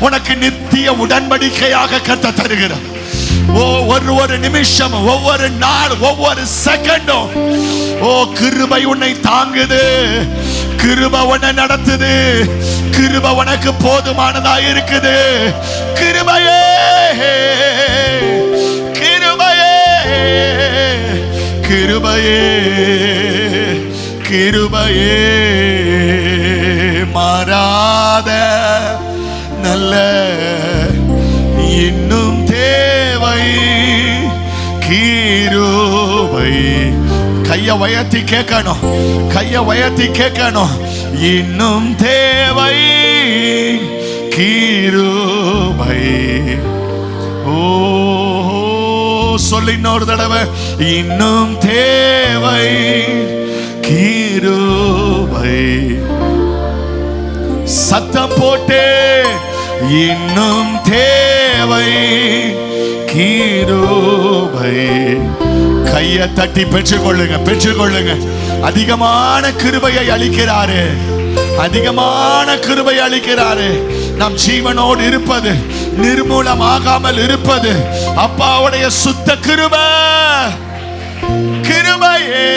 உனக்கு நித்திய உடன்படிக்கையாக கர்த்தர் தருகிறார். ஒவ்வொரு நிமிஷம், ஒவ்வொரு நாள், ஒவ்வொரு செகண்டும் ஓ கிருபை உன்னை தாங்குது. கிருபை உன்னை நடத்துது. கிருபை உனக்கு போதுமானதா இருக்குது. கிருபையே கிருபையே கிருபையே கிருபையே மாறாத நல்ல இன்னும் தேவை கிருபை. கைய உயர்த்தி கேட்கணும், கைய உயர்த்தி கேட்கணும். இன்னும் தேவை கிருபை. ஓ சொல்லி இன்னொரு தடவை, இன்னும் தேவை கிருபை. சத்தம் போட்டு இன்னும் தேவை கிருபை. கைய தட்டி பெற்றுக்கொள்ளுங்க, பெற்றுக்கொள்ளுங்க. அதிகமான கிருபையை அளிக்கிறாரு, அதிகமான கிருபை அளிக்கிறாரு. நம் ஜீவனோடு இருப்பது, நிர்மூலமாகாமல் இருப்பது அப்பாவுடைய சுத்த கிருபை. கிருபையே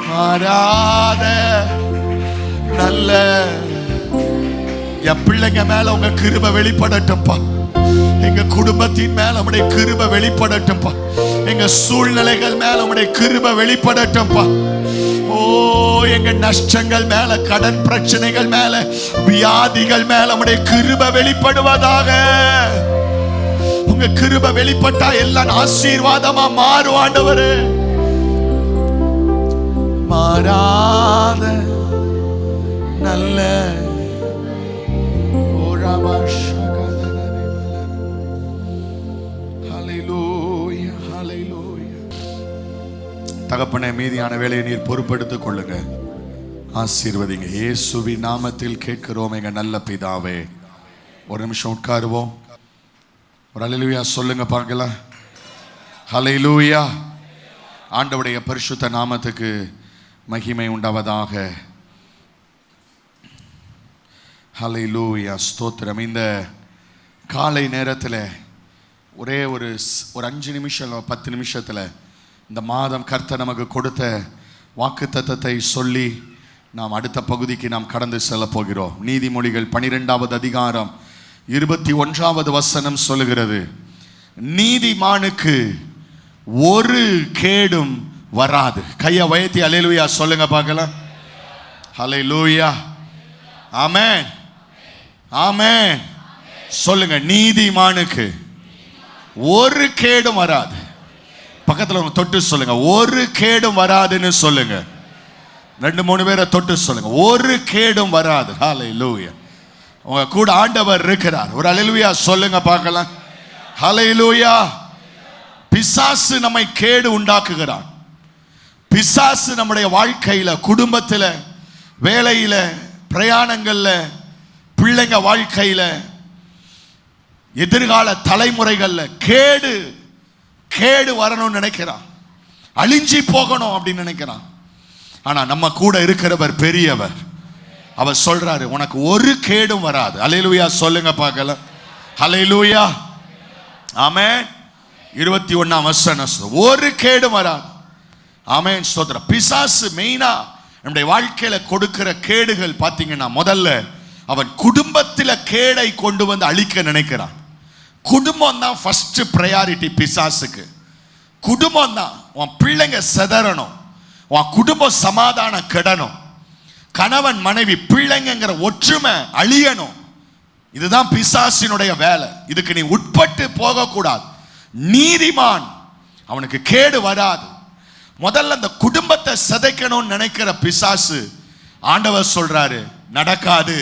மாறாத நல்ல. என் பிள்ளைங்க மேல உங்க கிருபை வெளிப்படட்டும்பா. எங்க குடும்பத்தின் மேல உடைய கிருபை வெளிப்படட்டும்பா. எங்க சூழ்நிலைகள் மேல உடைய கிருபை வெளிப்படட்டும்பா. ஓ எங்க நஷ்டங்கள் மேல, கடன் பிரச்சனைகள் மேல, வியாதிகள் மேல உடைய கிருபை வெளிப்படுவதாக. உங்க கிருபை வெளிப்பட்டா எல்லாம் ஆசீர்வாதமா மாறும் ஆண்டவரே. மாறாத நல்ல தகப்பனே, மீதியான வேலையை நீர் பொறுப்பெடுத்துக் கொள்ளுங்க, ஆசீர்வதிங்க. இயேசுவின் நாமத்தில் கேட்கிறோம் எங்க நல்ல பிதாவே. ஒரு நிமிஷம் உட்காருவோம். ஒரு ஹல்லேலூயா சொல்லுங்க பார்க்கலாம். ஹல்லேலூயா. ஆண்டவருடைய பரிசுத்த நாமத்துக்கு மகிமை உண்டாவதாக. ஹல்லேலூயா, ஸ்தோத்திரம். இந்த காலை நேரத்தில் ஒரே ஒரு 5 நிமிஷம் 10 நிமிஷத்தில் இந்த மாதம் கர்த்தர் நமக்கு கொடுத்த வாக்குத்தத்தத்தை சொல்லி நாம் அடுத்த பகுதிக்கு நாம் கடந்து செல்ல போகிறோம். நீதிமொழிகள் 12வது அதிகாரம் 21வது வசனம் சொல்லுகிறது, நீதிமானுக்கு ஒரு கேடும் வராது. கையை உயர்த்தி அல்லேலூயா சொல்லுங்க பார்க்கலாம். அல்லேலூயா. ஆமென், ஆமென் சொல்லுங்க. நீதிமானுக்கு ஒரு கேடும் வராது. பக்கத்துல உங்க தொட்டு சொல்லுங்க, ஒரு கேடும் வராதுன்னு சொல்லுங்க. 2-3 பேரை தொட்டு சொல்லுங்க, ஒரு கேடும் வராது. ஹல்லேலூயா. உங்க கூட ஆண்டவர் இருக்கிறார். ஒரு அல்லேலூயா சொல்லுங்க பார்க்கலாம். ஹல்லேலூயா. பிசாசு நம்மை கேடு உண்டாக்குகிறான். பிசாசு நம்முடைய வாழ்க்கையில, குடும்பத்தில், வேலையில, பிரயாணங்கள்ல, பிள்ளைங்க வாழ்க்கையில, எதிர்கால தலைமுறைகள்ல கேடு கேடு வரணும்னு நினைக்கிறான், அழிஞ்சி போகணும் அப்படின்னு நினைக்கிறான். ஆனா நம்ம கூட இருக்கிறவர் பெரியவர். அவர் சொல்றாரு, உனக்கு ஒரு கேடும் வராது. அல்லேலூயா சொல்லுங்க பார்க்கலாம். அல்லேலூயா. ஆமென். 21ஆம் வசனம், ஒரு கேடும் வராது. ஆமென் ஸ்தோத்திரம். பிசாசு மெயினா நம்முடைய வாழ்க்கையில கொடுக்கிற கேடுகள் பார்த்தீங்கன்னா, முதல்ல அவன் குடும்பத்தில் கேடை கொண்டு வந்து அழிக்க நினைக்கிறான். குடும்பம் தான் ஃபர்ஸ்ட் பிரையாரிட்டி பிசாசுக்கு. குடும்பம் தான். உன் பிள்ளைங்க செதறணும், உன் குடும்பம் சமாதானம் கெடணும், கணவன் மனைவி பிள்ளைங்கிற ஒற்றுமை அழியணும். இதுதான் பிசாசினுடைய வேலை. இதுக்கு நீ உட்பட்டு போகக்கூடாது. நீதிமான் அவனுக்கு கேடு வராது. முதல்ல அந்த குடும்பத்தை சிதைக்கணும்னு நினைக்கிற பிசாசு, ஆண்டவர் சொல்றாரு, நடக்காது,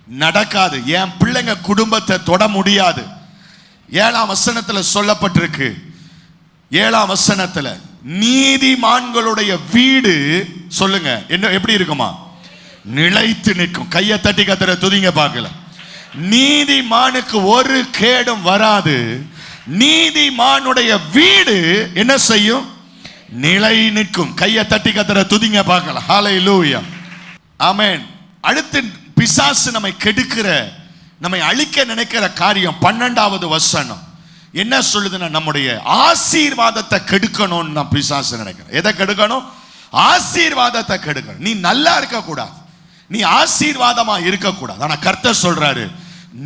நடக்காது. என் பிள்ளைங்க குடும்பத்தை தொட முடியாது. 7ஆம் வசனத்தில் சொல்லப்பட்டிருக்கு. 7ஆம் வசனத்தில், நீதிமான்களுடைய வீடு சொல்லுங்க என்ன எப்படி இருக்குமா? நிலைத்து நிற்கும். கையை தட்டி கத்தரை துதிங்க பார்க்கல. நீதிமானுக்கு ஒரு கேடும் வராது. நீதிமானுடைய வீடு என்ன செய்யும்? நிலை நிற்கும். கையை தட்டி கத்தரை துதிங்க பார்க்கலாம். ஹல்லேலூயா. ஆமென். அடுத்து பிசாசு நம்மை கெடுக்கிற, நம்மை அழிக்க நினைக்கிற காரியம் 12வது வசனம் என்ன சொல்லுதுன்னா, நம்முடைய ஆசீர்வாதத்தை கெடுக்கணும்னு நான் பிசாசு நினைக்கிறேன். எதை கெடுக்கணும்? ஆசீர்வாதத்தை கெடுக்கணும். நீ நல்லா இருக்க கூடாது, நீ ஆசீர்வாதமா இருக்க கூடாது. ஆனா கர்த்தர் சொல்றாரு,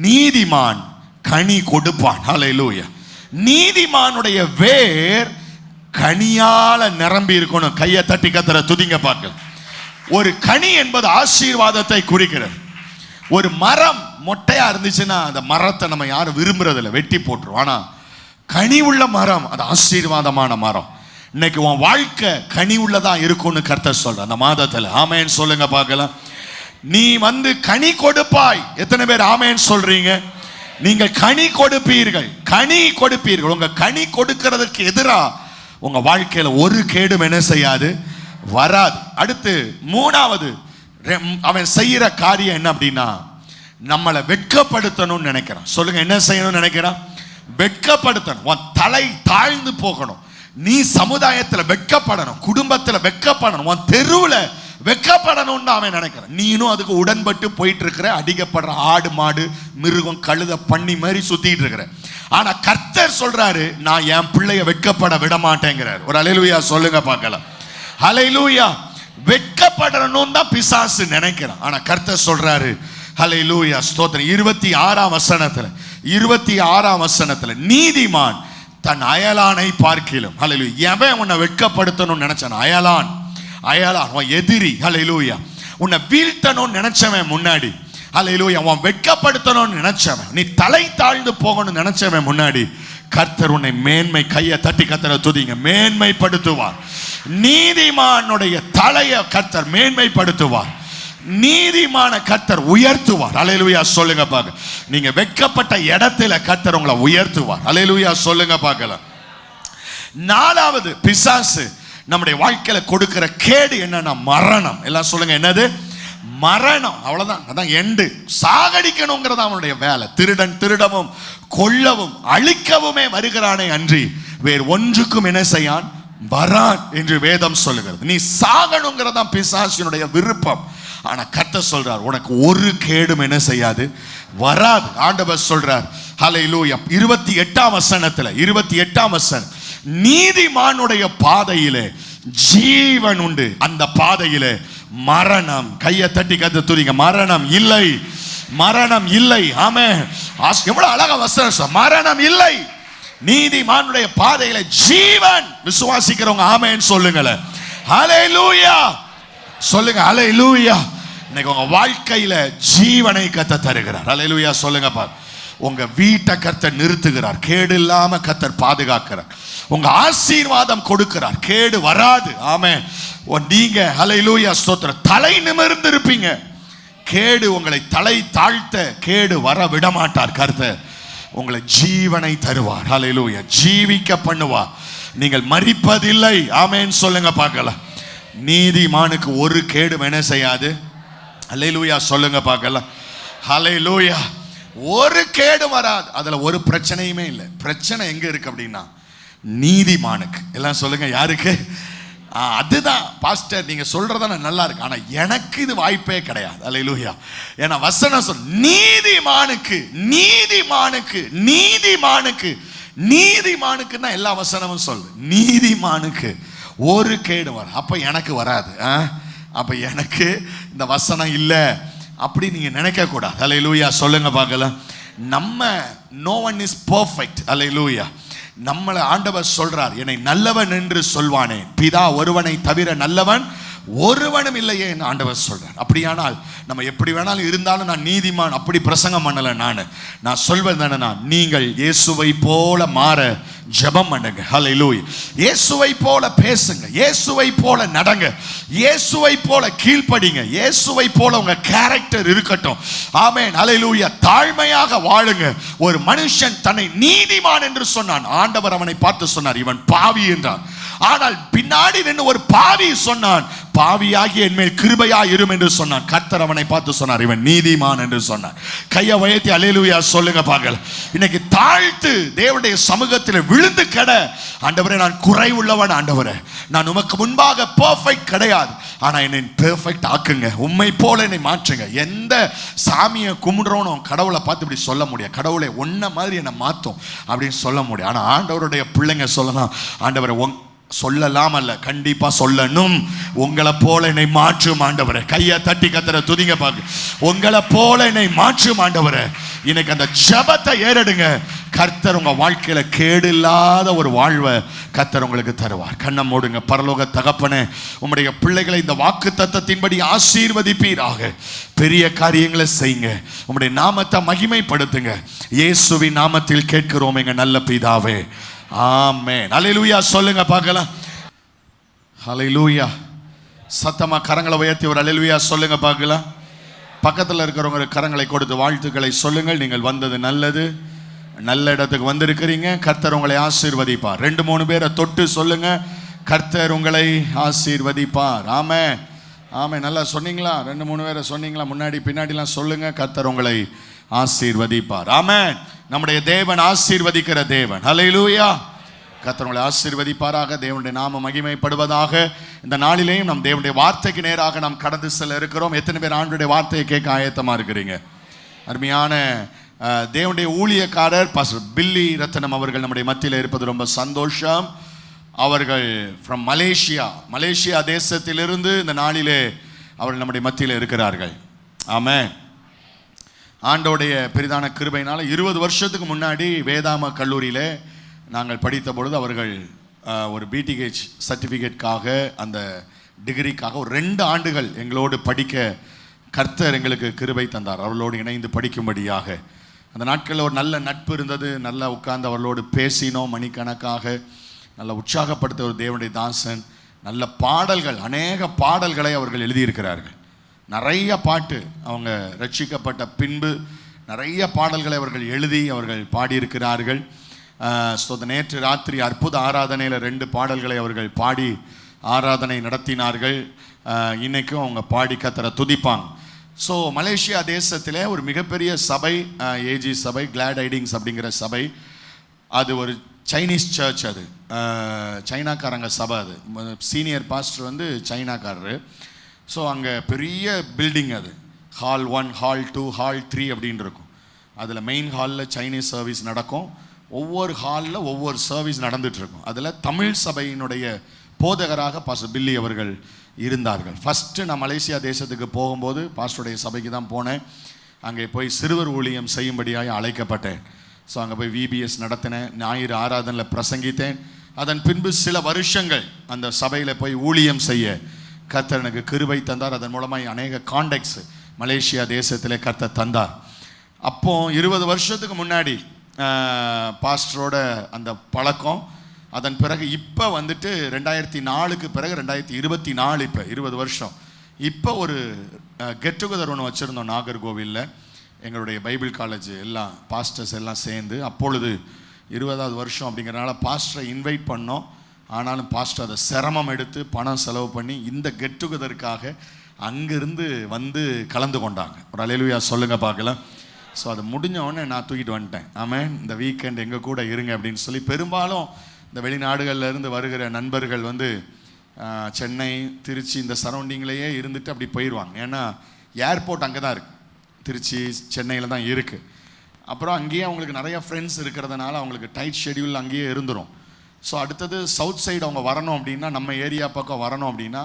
நீதிமான் கனி கொடுப்பான். ஹல்லேலூயா. நீதிமானுடைய வேர் கனியால நிரம்பி இருக்கணும். கையை தட்டி கத்தரை துதிங்க பார்க்க. ஒரு கனி என்பது ஆசீர்வாதத்தை குறிக்கிறது. ஒரு மரம் மொட்டையா இருந்துச்சுன்னா அந்த மரத்தை நம்ம யாரும் விரும்புறதில்லை, வெட்டி போட்டுரும். ஆனா கனி உள்ள மரம் அது ஆசீர்வாதமான மரம். இன்னைக்கு உன் வாழ்க்கை கனி உள்ளதா இருக்கும்னு கர்த்தர் சொல்ற அந்த மாதத்துல. ஆமேன் சொல்லுங்க பார்க்கலாம். நீ கனி கொடுப்பாய். எத்தனை பேர் ஆமேன் சொல்றீங்க? நீங்கள் கனி கொடுப்பீர்கள், கனி கொடுப்பீர்கள். உங்க கனி கொடுக்கிறதுக்கு எதிராக உங்க வாழ்க்கையில ஒரு கேடும் என்ன செய்யாது, வராது. அடுத்து மூணாவது அவன் செய்யற காரியம் என்ன அப்படின்னா, நம்மளை வெட்கப்படுத்தணும்னு நினைக்கிறான். சொல்லுங்க, என்ன செய்யணும்னு நினைக்கிறான்? வெட்கப்படுத்தணும். உன் தலை தாழ்ந்து போகணும். நீ சமுதாயத்துல வெட்கப்படணும், குடும்பத்துல வெட்கப்படணும், உன் தெருவுல வெட்கப்படணும்னு அவன் நினைக்கிறான். நீனும் அதுக்கு உடன்பட்டு போயிட்டு இருக்கிற, அடிக்கப்படுற ஆடு மாடு மிருகம் கழுத பண்ணி மாதிரி சுத்திட்டு இருக்கிற. ஆனா கர்த்தர் சொல்றாரு, நான் என் பிள்ளைய வெட்கப்பட விட மாட்டேங்கிறார். ஒரு அல்லேலூயா சொல்லுங்க பார்க்கலாம். அல்லேலூயா. வெட்கப்படணும் தான் பிசாசு நினைக்கிறான். ஆனா கர்த்தர் சொல்றாரு, அல்லேலூயா ஸ்தோத்திரம். 26ஆம் வசனத்துல நீதிமான் தன் அயலானை பார்க்கிலும். அல்லேலூயா. எவன் உன்னை வெட்கப்படுத்தணும்னு நினைச்சான்? அயலான் உன் எதிரி. அல்லேலூயா. உன்னை வீழ்த்தணும்னு நினைச்சவன் முன்னாடி, அல்லேலூயா, உன் வெட்கப்படுத்தணும்னு நினைச்சவன், நீ தலை தாழ்ந்து போகணும்னு நினைச்சவன் முன்னாடி கர்த்தர் உன்னை மேன்மை, கையை தட்டி கர்த்தரை துதிங்க, மேன்மைப்படுத்துவார். நீதிமானுடைய தலையை கர்த்தர் மேன்மைப்படுத்துவார். நீதிமான கர்த்தர் உயர்த்துவார். அல்லேலூயா சொல்லுங்க பாக்க. நீங்க வெட்கப்பட்ட இடத்துல கர்த்தர் உங்களை உயர்த்துவார். அல்லேலூயா சொல்லுங்க பார்க்கலாம். நாலாவது பிசாசு நம்முடைய வாழ்க்கையில கொடுக்கிற கேடு என்னன்னா மரணம். எல்லாம் சொல்லுங்க, என்னது? மரணம். அவ்வளவுதான், அதான் எண்டு. சாகடிக்கணுங்கிறது அவனுடைய வேலை. திருடன் திருடவும் கொல்லவும் அழிக்கவுமே வருகிறானே அன்றி வேறு ஒன்றுக்கும் என்ன செய்யான் வரான் என்று வேதம் சொல்லுகிறது. நீ சாகணுங்கிறதான் பிசாசினுடைய விருப்பம். ஆனா கர்த்தர் சொல்றார், உனக்கு ஒரு கேடும் என்ன செய்யாது, வராது. ஆண்டவர் சொல்றார், ஹல்லேலூயா. 28ஆம் வசனம், நீதிமானுடைய பாதையிலே ஜீவன் உண்டு, அந்த பாதையிலே மரணம். கையை தட்டி கத்த துதிங்க, மரணம் இல்லை, மரணம் இல்லை. ஆமென். எவ்வளவு அழகா வசனம், மரணம் இல்லை. நீதிமானுடைய பாதையில ஜீவன். விசுவாசிக்கிறவங்க ஆமென் சொல்லுங்களேன். ஹல்லேலூயா சொல்லுங்க, ஹல்லேலூயா. இன்னைக்கு உங்க வாழ்க்கையில ஜீவனை கர்த்தர் தருகிறார். ஹல்லேலூயா சொல்லுங்க பார். உங்க வீட்டை கர்த்தர் நிறுத்துகிறார், கேடு இல்லாம கர்த்தர் பாதுகாக்கிறார். உங்க ஆசீர்வாதம் கொடுக்கிறார், கேடு வராது. ஆமென். நீங்க ஹல்லேலூயா ஸ்தோத்திரம் தலை நிமிர்ந்து இருப்பீங்க. கேடு உங்களை தலை தாழ்த்த கேடு வர விட மாட்டார் கர்த்தர். உங்களை ஜீவனை தருவார். ஹல்லேலூயா. ஜீவிக்க பண்ணுவார். நீங்கள் மரிப்பதில்லை. ஆமென் சொல்லுங்க பார்க்கலாம். நீதிமானுக்கு ஒரு கேடு என்ன செய்யாது. ஹல்லேலூயா சொல்லுங்க பார்க்கலாம். ஹல்லேலூயா. ஒரு கேடு வராது. அதுல ஒரு பிரச்சனையுமே இல்லை. பிரச்சனை எங்க இருக்கு அப்படின்னா நீதிமானுக்கு. எல்லாம் சொல்லுங்க, யாருக்கு? அதுதான் பாஸ்டர் நீங்க சொல்றதான நல்லா இருக்கு, ஆனா எனக்கு இது வாய்ப்பே கிடையாது. அல்லேலூயா. ஏன்னா வசனம் சொல், நீதிமானுக்கு நீதிமானுக்கு நீதிமானுக்கு நீதிமானுக்குன்னா எல்லா வசனமும் சொல்லு. நீதிமானுக்கு ஒரு கேடு வர. அப்ப எனக்கு வராது, அப்ப எனக்கு இந்த வசனம் இல்லை அப்படி நீங்க நினைக்க கூடாது. அல்லேலூயா சொல்லுங்க பார்க்கலாம். நம்ம நோ ஒன் இஸ் பெர்ஃபெக்ட். அல்லேலூயா. நம்மளை ஆண்டவர் சொல்றார், என்னை நல்லவன் என்று சொல்வானே, பிதா ஒருவனை தவிர நல்லவன் ஒருவனும் இல்லையே என்று ஆண்டவர் சொல்றார். அப்படியானால் நம்ம எப்படி வேணாலும் இருந்தாலும் நான் நீதிமான் அப்படி பிரசங்கம் பண்ணல. நான் சொல்வது என்னன்னா, நீங்கள் இயேசுவை போல மாற ஜெபம் பண்ணுங்க. ஹல்லேலூயா. இயேசுவை போல பேசுங்க, இயேசுவை போல நடங்க, இயேசுவை போல கீழ்ப்படிங்க, இயேசுவை போல உங்க கேரக்டர் இருக்கட்டும். ஆமென். ஹல்லேலூயா. தாழ்மையாக வாழுங்க. ஒரு மனுஷன் தன்னை நீதிமான் என்று சொன்னான், ஆண்டவர் அவனை பார்த்து சொன்னார், இவன் பாவி என்றான். ஆனால் பின்னாடி நின்று ஒரு பாவி சொன்னான், பாவியாகி என் மேல் கிருபையா இரும் என்று சொன்னான். கர்த்தர் அவனை பார்த்து சொன்னார், இவன் நீதிமான் என்று சொன்னார். கையை உயர்த்தி அல்லேலூயா சொல்லுங்க பார்க்கலாம். இன்னைக்கு தாழ்த்து தேவனுடைய சமூகத்தில் விழுந்து கெட, ஆண்டவரே நான் குறை உள்ளவன், ஆண்டவரே நான் உமக்கு முன்பாக பெர்ஃபெக்ட் கிடையாது, ஆனா என்னை பெர்ஃபெக்ட் ஆக்குங்க, உம்மை போல என்னை மாற்றுங்க. எந்த சாமியை கும்பிடுறோன்னு கடவுளை பார்த்து இப்படி சொல்ல முடியாது. கடவுளை ஒன்ன மாதிரி என்னை மாற்றும் அப்படின்னு சொல்ல முடியும். ஆனா ஆண்டவருடைய பிள்ளைங்க சொல்லலாம், ஆண்டவரை சொல்லலாம் அல்ல, கண்டிப்பா சொல்லணும். உங்களை போல என்னை மாற்றும் ஆண்டவரே. கையை தட்டி கர்த்தரை துதிங்க பாக்க. உங்களை போல என்னை மாற்றும் ஆண்டவரே. இன்னைக்கு அந்த ஜெபத்தை ஏறெடுங்க. கர்த்தர் உங்க வாழ்க்கையில கேடு இல்லாத ஒரு வாழ்வை கர்த்தர் உங்களுக்கு தருவார். கண்ணை மூடுங்க. பரலோக தகப்பனே, உம்முடைய பிள்ளைகளை இந்த வாக்கு தத்தத்தின்படி ஆசீர்வதிப்பீராக. பெரிய காரியங்களை செய்யுங்க. உம்முடைய நாமத்தை மகிமைப்படுத்துங்க. இயேசுவின் நாமத்தில் கேட்கிறோம் எங்க நல்ல பிதாவே, ஆமென். அல்லேலூயா சொல்லுங்க பார்க்கலாம். அல்லேலூயா. சத்தமா கரங்களை உயர்த்தி ஒரு அல்லேலூயா சொல்லுங்க பார்க்கலாம். பக்கத்தில் இருக்கிறவங்க கரங்களை கொடுத்து வாழ்த்துக்களை சொல்லுங்கள். நீங்கள் வந்தது நல்லது, நல்ல இடத்துக்கு வந்திருக்கிறீங்க. கர்த்தர் உங்களை ஆசீர்வதிப்பார். 2-3 பேரை தொட்டு சொல்லுங்க, கர்த்தர் உங்களை ஆசீர்வதிப்பார். ஆமென், ஆமென். நல்லா சொன்னீங்களா? 2-3 பேரை சொன்னீங்களா? முன்னாடி பின்னாடிலாம் சொல்லுங்க, கர்த்தர் உங்களை ஆசீர்வதிப்பார். ஆமென். நம்முடைய தேவன் ஆசீர்வதிக்கிற தேவன். அல்லேலூயா. கர்த்தர் உங்களை ஆசீர்வதிப்பாராக. தேவனுடைய நாம மகிமைப்படுவதாக. இந்த நாளிலேயும் நம் தேவனுடைய வார்த்தைக்கு நேராக நாம் கடந்து செல்ல இருக்கிறோம். எத்தனை பேர் ஆண்டவருடைய வார்த்தையை கேட்க ஆயத்தமா இருக்கிறீங்க? அருமையான தேவனுடைய ஊழியக்காரர் பாஸ்டர் பில்லி ரத்னம் அவர்கள் நம்முடைய மத்தியில் இருப்பது ரொம்ப சந்தோஷம். அவர்கள் ஃப்ரம் மலேசியா தேசத்திலிருந்து இந்த நாளிலே அவர்கள் நம்முடைய மத்தியில் இருக்கிறார்கள். ஆமென். ஆண்டோடைய பெரிதான கிருபையினால 20 வருஷத்துக்கு முன்னாடி வேதாம கல்லூரியிலே நாங்கள் படித்த பொழுது அவர்கள் ஒரு பிடிஹெச் சர்டிஃபிகேட்காக, அந்த டிகிரிக்காக ஒரு 2 ஆண்டுகள் எங்களோடு படிக்க கர்த்தர் எங்களுக்கு கிருபை தந்தார். அவர்களோடு இணைந்து படிக்கும்படியாக. அந்த நாட்களில் ஒரு நல்ல நட்பு இருந்தது. நல்லா உட்கார்ந்து அவர்களோடு பேசினோம் மணிக்கணக்காக. நல்ல உற்சாகப்படுத்த ஒரு தேவனுடைய தாசன். நல்ல பாடல்கள், அநேக பாடல்களை அவர்கள் எழுதியிருக்கிறார்கள். நிறைய பாட்டு, அவங்க ரட்சிக்கப்பட்ட பின்பு நிறைய பாடல்களை அவர்கள் எழுதி அவர்கள் பாடியிருக்கிறார்கள். நேற்று ராத்திரி அற்புத ஆராதனையில் 2 பாடல்களை அவர்கள் பாடி ஆராதனை நடத்தினார்கள். இன்னைக்கும் அவங்க பாடி கர்த்தரை துதிப்பாங்க. ஸோ மலேசியா தேசத்தில் ஒரு மிகப்பெரிய சபை, ஏஜி சபை, கிளாட் ஐடிங்ஸ் அப்படிங்கிற சபை. அது ஒரு சைனீஸ் சர்ச். அது சைனாக்காரங்க சபை. அது சீனியர் பாஸ்டர் வந்து சைனாக்காரரு. ஸோ அங்கே பெரிய பில்டிங். அது ஹால் 1, ஹால் 2, ஹால் 3 அப்படின்னு இருக்கும். அதில் மெயின் ஹாலில் சைனீஸ் சர்வீஸ் நடக்கும். ஒவ்வொரு ஹாலில் ஒவ்வொரு சர்வீஸ் நடந்துகிட்ருக்கும். அதில் தமிழ் சபையினுடைய போதகராக பாஸ்டர் பில்லி அவர்கள் இருந்தார்கள். ஃபஸ்ட்டு நான் மலேசியா தேசத்துக்கு போகும்போது பாஸ்டருடைய சபைக்கு தான் போனேன். அங்கே போய் சிறுவர் ஊழியம் செய்யும்படியாக அழைக்கப்பட்டேன். ஸோ அங்கே போய் VBS நடத்தினேன். ஞாயிறு ஆராதனையில் பிரசங்கித்தேன். அதன் பின்பு சில வருஷங்கள் அந்த சபையில் போய் ஊழியம் செய்ய கர்த்தர் எனக்கு கிருபை தந்தார். அதன் மூலமாக அநேக கான்டாக்ட்ஸ் மலேசியா தேசத்தில் கர்த்தர் தந்தார். அப்போ 20 வருஷத்துக்கு முன்னாடி பாஸ்டரோட அந்த பழக்கம். அதன் பிறகு இப்போ வந்துட்டு 2004க்கு பிறகு 2024, இப்போ 20 வருஷம். இப்போ ஒரு கெட் டுகெதர் ஒன்று வச்சுருந்தோம் நாகர்கோவிலில். எங்களுடைய பைபிள் காலேஜ் எல்லாம் பாஸ்டர்ஸ் எல்லாம் சேர்ந்து. அப்பொழுது 20வது வருஷம் அப்படிங்கிறனால பாஸ்டரை இன்வைட் பண்ணோம். ஆனாலும் பாஸ்டர் அதை சிரமம் எடுத்து பணம் செலவு பண்ணி இந்த கெட் டுகெதருக்காக அங்கிருந்து வந்து கலந்து கொண்டாங்க. ஒரு அல்லேலூயா சொல்லுங்க பார்க்கலாம். ஸோ அது முடிஞ்ச உடனே நான் தூக்கிட்டு வந்துட்டேன். ஆமென். இந்த வீக்கெண்ட் எங்கள் கூட இருங்க அப்படின்னு சொல்லி. பெரும்பாலும் இந்த வெளிநாடுகள்லேருந்து வருகிற நண்பர்கள் வந்து சென்னை, திருச்சி இந்த சரௌண்டிங்லேயே இருந்துட்டு அப்படி போயிடுவாங்க. ஏன்னா ஏர்போர்ட் அங்கே தான் இருக்குது. திருச்சி, சென்னையில் தான் இருக்குது. அப்புறம் அங்கேயே அவங்களுக்கு நிறைய ஃப்ரெண்ட்ஸ் இருக்கிறதுனால அவங்களுக்கு டைட் ஷெடியூல் அங்கேயே இருந்துடும். ஸோ அடுத்தது சவுத் சைடு அவங்க வரணும் அப்படின்னா, நம்ம ஏரியா பக்கம் வரணும் அப்படின்னா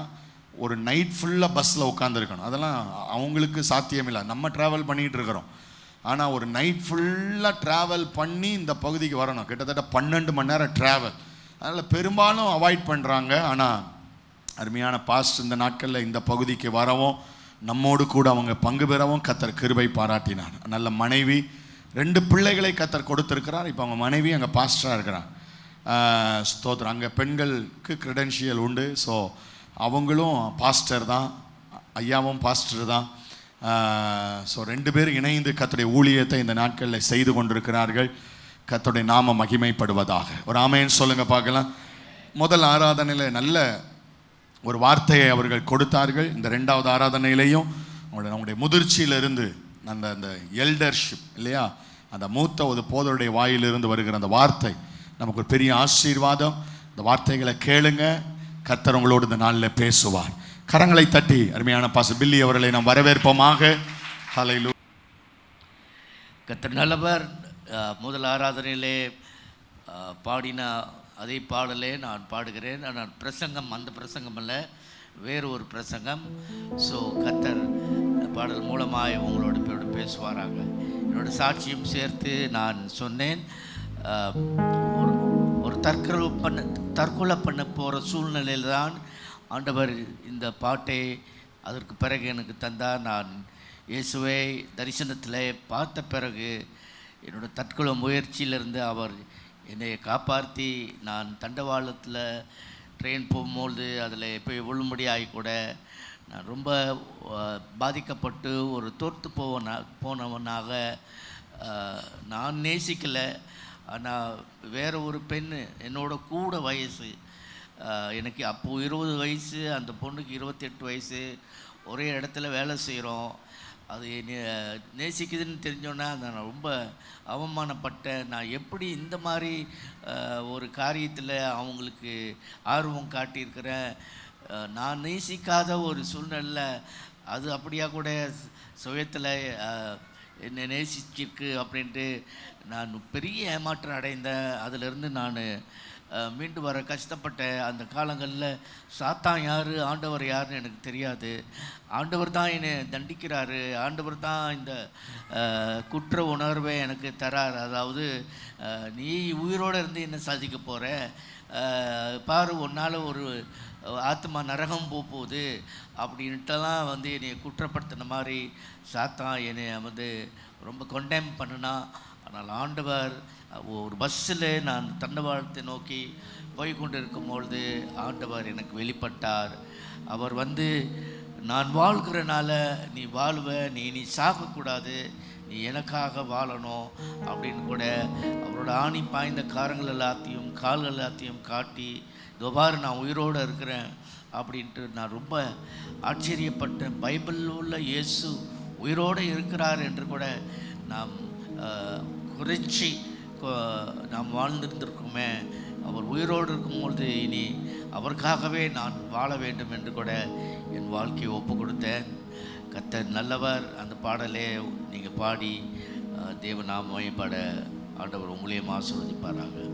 ஒரு நைட் ஃபுல்லாக பஸ்ஸில் உட்காந்துருக்கணும். அதெல்லாம் அவங்களுக்கு சாத்தியமில்லை. நம்ம ட்ராவல் பண்ணிகிட்டு இருக்கிறோம். ஆனால் ஒரு நைட் ஃபுல்லாக ட்ராவல் பண்ணி இந்த பகுதிக்கு வரணும். கிட்டத்தட்ட 12 மணி நேரம் ட்ராவல். அதனால் பெரும்பாலும் அவாய்ட் பண்ணுறாங்க. ஆனால் அருமையான பாஸ்ட் இந்த நாட்களில் இந்த பகுதிக்கு வரவும் நம்மோடு கூட அவங்க பங்கு பெறவும் கர்த்தர் கிருபை பாராட்டினார். நல்ல மனைவி, 2 பிள்ளைகளை கர்த்தர் கொடுத்துருக்கிறார். இப்போ அவங்க மனைவி அங்கே பாஸ்டராக இருக்கிறாங்க. ஸ்தோத்திரம். அங்கே பெண்களுக்கு கிரெடென்ஷியல் உண்டு. ஸோ அவங்களும் பாஸ்டர் தான், ஐயாவும் பாஸ்டர் தான். ஸோ 2 பேரும் இணைந்து கர்த்தருடைய ஊழியத்தை இந்த நாட்களில் செய்து கொண்டிருக்கிறார்கள். கர்த்தருடைய நாம மகிமைப்படுவதாக. ஒரு ஆமென் சொல்லுங்க பார்க்கலாம். முதல் ஆராதனையில் நல்ல ஒரு வார்த்தையை அவர்கள் கொடுத்தார்கள். இந்த 2வது ஆராதனையிலையும் அவங்களுடைய முதிர்ச்சியிலிருந்து அந்த எல்டர்ஷிப் இல்லையா, அந்த மூத்த ஒரு போதருடைய வாயிலிருந்து வருகிற அந்த வார்த்தை நமக்கு ஒரு பெரிய ஆசீர்வாதம். இந்த வார்த்தைகளை கேளுங்க. கர்த்தர் உங்களோடு இந்த நாளில் பேசுவார். கரங்களை தட்டி அருமையான பாஸ்டர் பில்லி அவர்களை நாம் வரவேற்போமாக. ஹல்லேலூயா. கர்த்தர் நல்லவர். முதல் ஆராதனையிலே பாடின அதே பாடலே நான் பாடுகிறேன். நான் பிரசங்கம், அந்த பிரசங்கம் அல்ல, வேறு ஒரு பிரசங்கம். ஸோ கர்த்தர் பாடல் மூலமாக உங்களோடு பேசுவாராங்க. என்னோட சாட்சியும் சேர்த்து நான் சொன்னேன். ஒரு ஒரு தற்கொலை பண்ண போகிற சூழ்நிலையில் தான் ஆண்டவர் இந்த பாட்டை அதற்கு பிறகு எனக்கு தந்தார். நான் இயேசுவை தரிசனத்தில் பார்த்த பிறகு என்னோட தற்கொலை முயற்சியிலிருந்து அவர் என்னை காப்பாற்றி, நான் தண்டவாளத்தில் ட்ரெயின் போகும்போது அதில் போய் விழும்படியாகி கூட நான் ரொம்ப பாதிக்கப்பட்டு ஒரு தோற்று போனவனாக நான் நேசிக்கலை. ஆனால் வேறு ஒரு பெண் என்னோட கூட வயசு, எனக்கு அப்போது 20 வயசு, அந்த பொண்ணுக்கு 28 வயசு, ஒரே இடத்துல வேலை செய்கிறோம். அது நேசிக்குதுன்னு தெரிஞ்சோன்னா நான் ரொம்ப அவமானப்பட்டேன். நான் எப்படி இந்த மாதிரி ஒரு காரியத்தில் அவங்களுக்கு ஆர்வம் காட்டியிருக்கிறேன். நான் நேசிக்காத ஒரு சூழ்நிலை அது அப்படியா கூட சுயத்தில் என்னை நேசிச்சிருக்கு அப்படின்ட்டு நான் பெரிய ஏமாற்றம் அடைந்தேன். அதிலிருந்து நான் மீண்டு வர கஷ்டப்பட்டேன். அந்த காலங்களில் சாத்தான் யார், ஆண்டவர் யாருன்னு எனக்கு தெரியாது. ஆண்டவர் தான் என்னை தண்டிக்கிறாரு, ஆண்டவர் தான் இந்த குற்ற உணர்வை எனக்கு தரார். அதாவது நீ உயிரோடு இருந்து என்ன சாதிக்க போகிற, பாரு உன்னால் ஒரு ஆத்மா நரகம் போகுது அப்படின்ட்டுலாம் என்னை குற்றப்படுத்தின மாதிரி சாத்தான் என்னை ரொம்ப கொண்டேம் பண்ணினா. ஆனால் ஆண்டவர் ஒரு பஸ்ஸில் நான் தண்டவாளத்தை நோக்கி போய் கொண்டு இருக்கும்பொழுது ஆண்டவர் எனக்கு வெளிப்பட்டார். அவர் நான் வாழ்கிறனால நீ வாழ்வ, நீ சாகக்கூடாது, நீ எனக்காக வாழணும் அப்படின்னு கூட அவரோட ஆணி பாய்ந்த காரங்கள் எல்லாத்தையும் கால்கள் எல்லாத்தையும் காட்டி, இதோபாரு நான் உயிரோடு இருக்கிறேன் அப்படின்ட்டு நான் ரொம்ப ஆச்சரியப்பட்டேன். பைபிளில் உள்ள இயேசு உயிரோடு இருக்கிறார் என்று கூட நாம் குறைச்சி நாம் வாழ்ந்திருந்திருக்குமே. அவர் உயிரோடு இருக்கும்பொழுது இனி அவருக்காகவே நான் வாழ வேண்டும் என்று கூட என் வாழ்க்கையை ஒப்பு கொடுத்தேன். கர்த்தர் நல்லவர். அந்த பாடலே நீங்கள் பாடி தேவநாம பாட ஆண்டவர் உங்களையும் ஆசீர்வதிப்பாராக.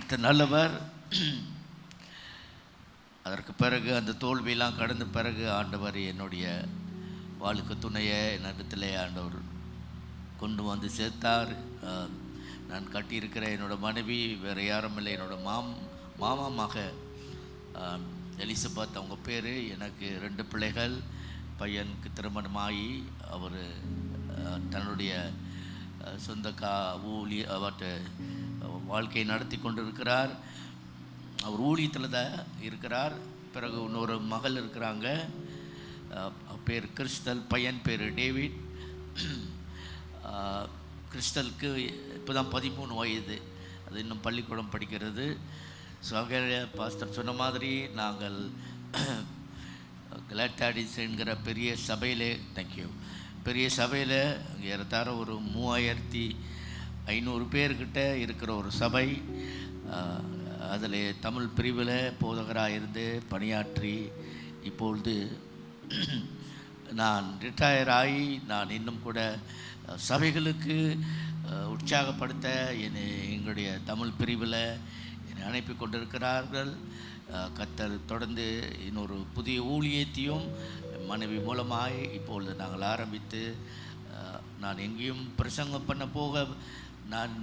கர்த்தர் நல்லவர். அதற்கு பிறகு அந்த தோல்வியெல்லாம் கடந்த பிறகு ஆண்டவர் என்னுடைய வாழ்க்கை துணையை என்னிடத்தில் ஆண்டவர் கொண்டு வந்து சேர்த்தார். நான் கட்டியிருக்கிற என்னோடய மனைவி வேறு யாரும் இல்லை, என்னோடய மாமா மக எலிசபெத் அவங்க பேர். எனக்கு 2 பிள்ளைகள். பையனுக்கு திருமணமாகி அவர் தன்னுடைய சொந்த அவர்கிட்ட வாழ்க்கையை நடத்தி கொண்டு இருக்கிறார். அவர் ஊழியத்தில் தான் இருக்கிறார். பிறகு இன்னொரு மகள் இருக்கிறாங்க, பேர் கிறிஸ்டல், பையன் பேர் டேவிட். கிறிஸ்டலுக்கு இப்போ தான் 13 வயது, அது இன்னும் பள்ளிக்கூடம் படிக்கிறது. ஸோ அங்கே பாஸ்டர் சொன்ன மாதிரி நாங்கள் கிளாட்டாடிஸ் என்கிற பெரிய சபையில், பெரிய சபையில் அங்கே ஏறத்தாழ ஒரு 3500 பேர்கிட்ட இருக்கிற ஒரு சபை. அதில் தமிழ் பிரிவில் போதகராக இருந்து பணியாற்றி இப்பொழுது நான் ரிட்டையர் ஆகி நான் இன்னும் கூட சபைகளுக்கு உற்சாகப்படுத்த எங்களுடைய தமிழ் பிரிவில் என்னை அனுப்பி கொண்டிருக்கிறார்கள். கர்த்தர் தொடர்ந்து இன்னொரு புதிய ஊழியத்தையும் மனைவி மூலமாய் இப்பொழுது நாங்கள் ஆரம்பித்து நான் எங்கேயும் பிரசங்கம் பண்ண போக நான்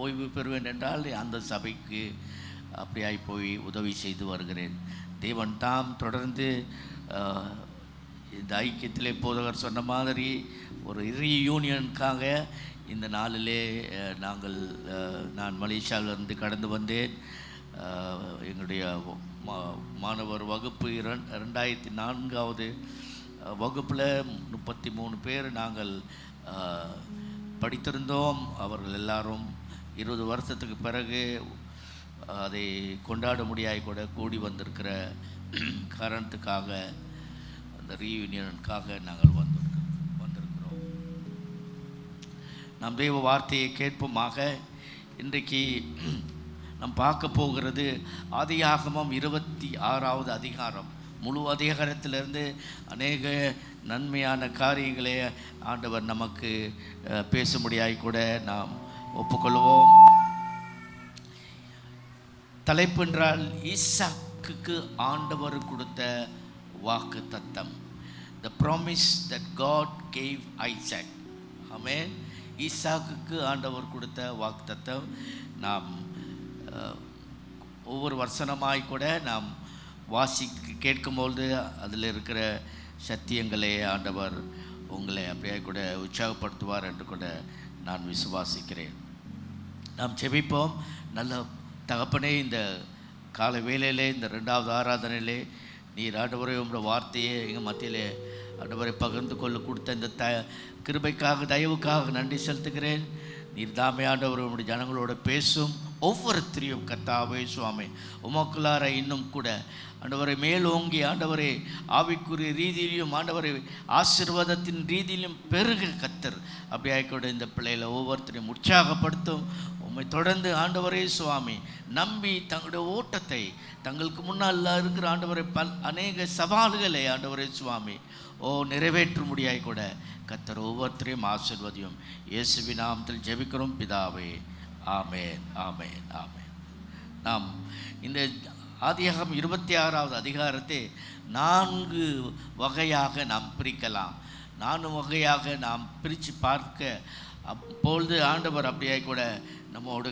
ஓய்வு பெறுவேன் என்றால் அந்த சபைக்கு அப்படியாய் போய் உதவி செய்து வருகிறேன். தேவன் தாம் தொடர்ந்து இந்த ஐக்கியத்திலே போதகர் சொன்ன மாதிரி ஒரு ரீயூனியனுக்காக இந்த நாளிலே நான் மலேசியாவிலிருந்து கடந்து வந்தேன். எங்களுடைய மாணவர் வகுப்பு 2004வது வகுப்பில் 33 பேர் நாங்கள் படித்திருந்தோம். அவர்கள் எல்லாரும் 20 வருஷத்துக்கு பிறகு அதை கொண்டாட முடியாய் கூட கூடி வந்திருக்கிற காரணத்துக்காக, அந்த ரீயூனியனுக்காக நாங்கள் வந்திருக்கிறோம். நாம் தெய்வ வார்த்தையை கேட்போமாக. இன்றைக்கு நாம் பார்க்க போகிறது ஆதியாகமம் 26வது அதிகாரம். முழு அதிகாரத்திலிருந்து அநேக நன்மையான காரியங்களே ஆண்டவர் நமக்கு பேசும்படியாய் கூட நாம் ஒப்புக்கொள்வோம். தலைப்பு என்றால் ஈசாக்குக்கு ஆண்டவர் கொடுத்த வாக்கு தத்தம். The promise that God gave Isaac. ஆமென். ஈசாக்குக்கு ஆண்டவர் கொடுத்த வாக்கு தத்தம் நாம் ஒவ்வொரு வசனமாய் கூட நாம் கேட்கும்போது அதில் இருக்கிற சத்தியங்களே ஆண்டவர் உங்களை அப்படியே கூட உற்சாகப்படுத்துவார் என்று கூட நான் விசுவாசிக்கிறேன். நாம் ஜெபிப்போம். நல்ல தகப்பனே, இந்த காலை வேளையிலே, இந்த 2வது ஆராதனையிலே நீர் ஆண்டவரே உங்களோட வார்த்தையை எங்கள் மத்தியிலே ஆண்டவரை பகிர்ந்து கொள்ள கொடுத்த இந்த கிருபைக்காக, தயவுக்காக நன்றி செலுத்துகிறேன். நீர் தாமே ஆண்டவர் உங்களுடைய ஜனங்களோட பேசும் ஒவ்வொருத்தரையும் கர்த்தாவே சுவாமி உமக்குள்ளார இன்னும் கூட ஆண்டவரை மேலோங்கி ஆண்டவரை ஆவிக்குரிய ரீதியிலும் ஆண்டவரை ஆசீர்வாதத்தின் ரீதியிலும் பெருக கர்த்தர் அப்படியாக்கூட இந்த பிள்ளைகளை ஒவ்வொருத்தரையும் உற்சாகப்படுத்தும். உம்மை தொடர்ந்து ஆண்டவரே சுவாமி நம்பி தங்களுடைய ஓட்டத்தை, தங்களுக்கு முன்னால் இருக்கிற ஆண்டவரை அநேக சவால்களை ஆண்டவரே சுவாமி நிறைவேற்ற முடியாய் கூட கர்த்தர் ஒவ்வொருத்தரையும் ஆசீர்வதியும். இயேசுவின் நாமத்தில் ஜெபிக்கிறோம் பிதாவே. ஆமென், ஆமென், ஆமென். நாம் இந்த ஆதியாகமம் 26வது அதிகாரத்தை 4 வகையாக நாம் பிரிக்கலாம். 4 வகையாக நாம் பிரித்து பார்க்க அப்பொழுது ஆண்டவர் அப்படியே கூட நம்மோடு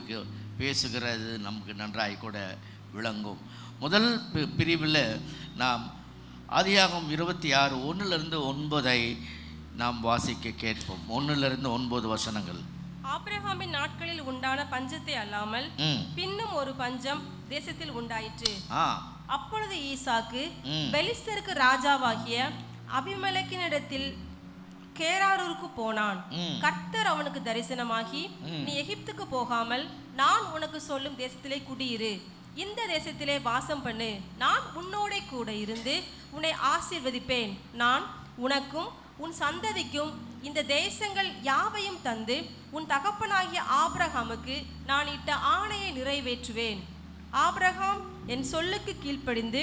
பேசுகிறது நமக்கு நன்றாய் கூட விளங்கும். முதல் பிரிவில் நாம் ஆதியாகமம் 26 1-9 நாம் வாசிக்க கேட்போம். 1-9 வசனங்கள். ஆபிரகாமின் நாட்களில் உண்டான பஞ்சத்தை அல்லாமல் பின்னும் ஒரு பஞ்சம் தேசத்தில் உண்டாயிற்று. அப்பொழுது ஈசாக்கு பெலிஸ்தருக்கு ராஜாவாகிய அபிமெலேக்கினிடத்தில் கேராரூருக்கு போனான். கர்த்தர் அவனுக்கு தரிசனமாகி, நீ எகிப்துக்கு போகாமல் நான் உனக்கு சொல்லும் தேசத்திலே குடியிரு, இந்த தேசத்திலே வாசம் பண்ணு, நான் உன்னோட கூட இருந்து உன்னை ஆசீர்வதிப்பேன், நான் உனக்கும் உன் சந்ததிக்கும் இந்த தேசங்கள் யாவையும் தந்து உன் தகப்பனாகிய ஆபிரகாமுக்கு நான் இட்ட ஆணையை நிறைவேற்றுவேன். ஆபிரகாம் என் சொல்லுக்கு கீழ்ப்படிந்து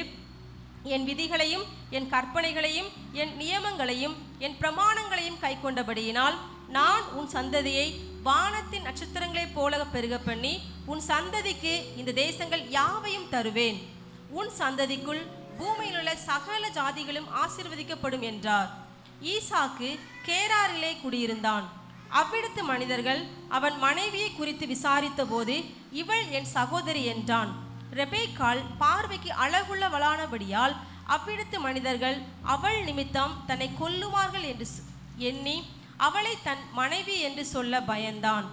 என் விதிகளையும் என் கற்பனைகளையும் என் நியமங்களையும் என் பிரமாணங்களையும் கைக்கொண்டபடியினால் நான் உன் சந்ததியை வானத்தின் நட்சத்திரங்களைப் போல பெருக பண்ணி உன் சந்ததிக்கு இந்த தேசங்கள் யாவையும் தருவேன். உன் சந்ததிக்குள் பூமியில் உள்ள சகல ஜாதிகளும் ஆசீர்வதிக்கப்படும் என்றார். ஈசாக்கு கேராரிலே குடியிருந்தான். அவ்விடத்து மனிதர்கள் அவன் மனைவியை குறித்து விசாரித்த போது, இவள் என் சகோதரி என்றான். ரெபேக்காள் பார்வைக்கு அழகுள்ளவளானபடியால் அவ்விடத்து மனிதர்கள் அவள் நிமித்தம் தன்னை கொல்லுவார்கள் என்று எண்ணி அவளை தன் மனைவி என்று சொல்ல பயந்தான்.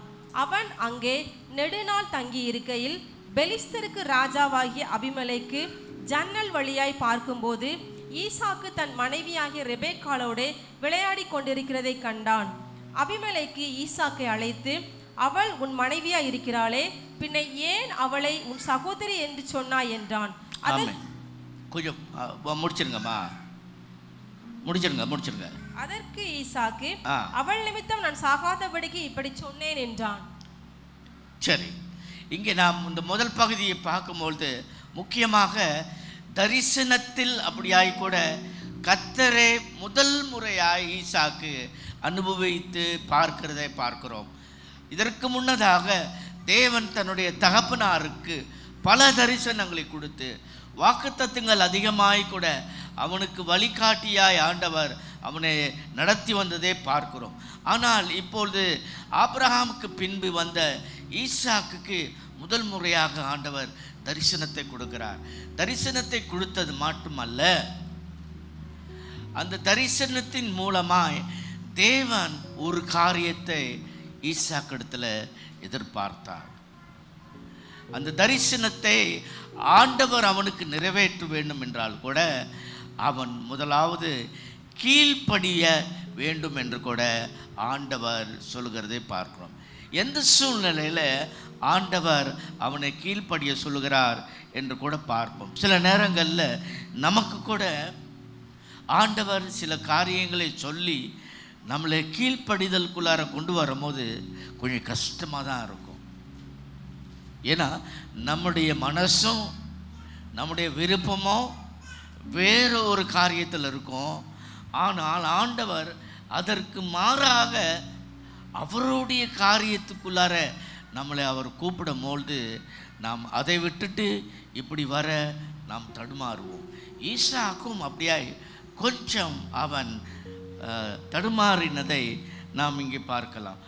அவன் அங்கே நெடுநாள் தங்கி இருக்கையில் பெலிஸ்தருக்கு ராஜாவாகிய அபிமெலேக்கு ஜன்னல் வழியாய் பார்க்கும்போது ஈசாக்கு தன் மனைவியாகிய ரெபேக்காளோடு விளையாடி கொண்டிருக்கிறதை கண்டான். அபிமெலேக்கு ஈசாக்கை அழைத்து, அவள் உன் மனைவியா இருக்கிறாளே, பின்ன ஏன் அவளை உன் சகோதரி என்று சொன்னாய் என்றான். கொஞ்சம் முடிச்சிருங்க. அதற்கு ஈசாக்கு, அவள் நிமித்தம் நான் சாகாதபடிக்கு இப்படி சொன்னேன் என்றான். சரி, இங்கே நாம் இந்த முதல் பகுதியை பார்க்கும்பொழுது முக்கியமாக தரிசனத்தில் அப்படியாய் கூட கர்த்தரை முதல் முறையாய் ஈசாக்கு அனுபவித்து பார்க்கிறதை பார்க்கிறோம். இதற்கு முன்னதாக தேவன் தன்னுடைய தகப்பனாருக்கு பல தரிசனங்களை கொடுத்து வாக்குத்தத்தங்கள் அதிகமாய் கூட அவனுக்கு வழிகாட்டியாய் ஆண்டவர் அவனை நடத்தி வந்ததை பார்க்கிறோம். ஆனால் இப்பொழுது ஆபிரகாமுக்கு பின்பு வந்த ஈசாக்குக்கு முதல் முறையாக ஆண்டவர் தரிசனத்தை கொடுக்கிறார். தரிசனத்தை கொடுத்தது மட்டுமல்ல, அந்த தரிசனத்தின் மூலமாய் தேவன் ஒரு காரியத்தை ஈசாக்கிடத்தில் எதிர்பார்த்தார். அந்த தரிசனத்தை ஆண்டவர் அவனுக்கு நிறைவேற்ற வேண்டும் என்றால் கூட அவன் முதலாவது கீழ்ப்படிய வேண்டும் என்று கூட ஆண்டவர் சொல்லுகிறதை பார்க்கிறோம். எந்த சூழ்நிலையில் ஆண்டவர் அவனை கீழ்ப்படிய சொல்லுகிறார் என்று கூட பார்ப்போம். சில நேரங்களில் நமக்கு கூட ஆண்டவர் சில காரியங்களை சொல்லி நம்மளை கீழ்ப்படிதலுக்குள்ளார கொண்டு வரும்போது கொஞ்சம் கஷ்டமாக தான் இருக்கும். ஏன்னா நம்முடைய மனசும் நம்முடைய விருப்பமும் வேறு ஒரு காரியத்தில் இருக்கும். ஆனால் ஆண்டவர் அதற்கு மாறாக அவருடைய காரியத்துக்குள்ளார நம்மளை அவர் கூப்பிடும்போது நாம் அதை விட்டுட்டு இப்படி வர நாம் தடுமாறுவோம். ஈசாக்கும் அப்படியாய் கொஞ்சம் அவன் தடுமாறினதை நாம் இங்கே பார்க்கலாம்.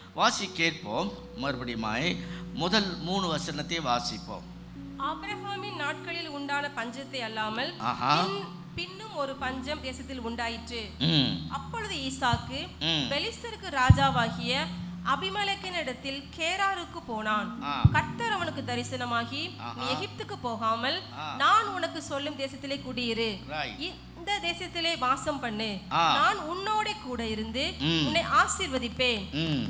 கேட்போம் மறுபடியுமாய் முதல் 3 வசனத்தை வாசிப்போம். ஆபிரகாமின் நாட்களில் உண்டான பஞ்சத்தை அல்லாமல் பின்னும் ஒரு பஞ்சம் தேசத்தில் உண்டாயிற்று. அப்பொழுது ஈசாக்கு பெலிஸ்தருக்கு ராஜாவாகிய அபிமெலேக்கினிடத்தில் கேராருக்கு போனான். கர்த்தர் அவனுக்கு தரிசனமாகி, நீ எகிப்துக்கு போகாமல் நான் உனக்கு சொல்லும் தேசத்திலே குடியிரு, இந்த தேசத்திலே வாசம் பண்ணு, நான் உன்னோட கூட இருந்து உன்னை ஆசீர்வதிப்பேன்,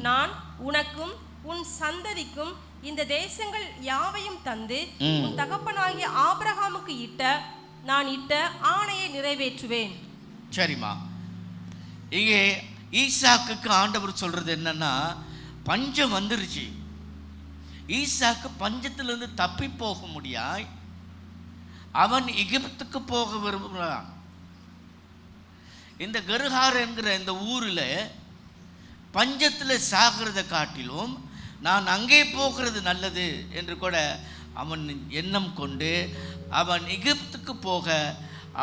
நான் உனக்கும் உன் சந்ததிக்கும் இந்த தேசங்கள் யாவையும் தந்து உன் தகப்பனாகிய ஆபிரகாமுக்கு நான் இட்ட ஆணையை நிறைவேற்றுவேன். சரிம்மா, இங்கே ஈசாக்குக்கு ஆண்டவர் சொல்றது என்னன்னா, பஞ்சம் வந்துருச்சு. ஈசாக்கு பஞ்சத்திலிருந்து தப்பி போக முடியாய் அவன் எகிப்துக்கு போக விரும்புகிறான். இந்த கெருகார் என்கிற இந்த ஊரில் பஞ்சத்தில் சாகிறத காட்டிலும் நான் அங்கே போகிறது நல்லது என்று கூட அவன் எண்ணம் கொண்டு அவன் எகிப்துக்கு போக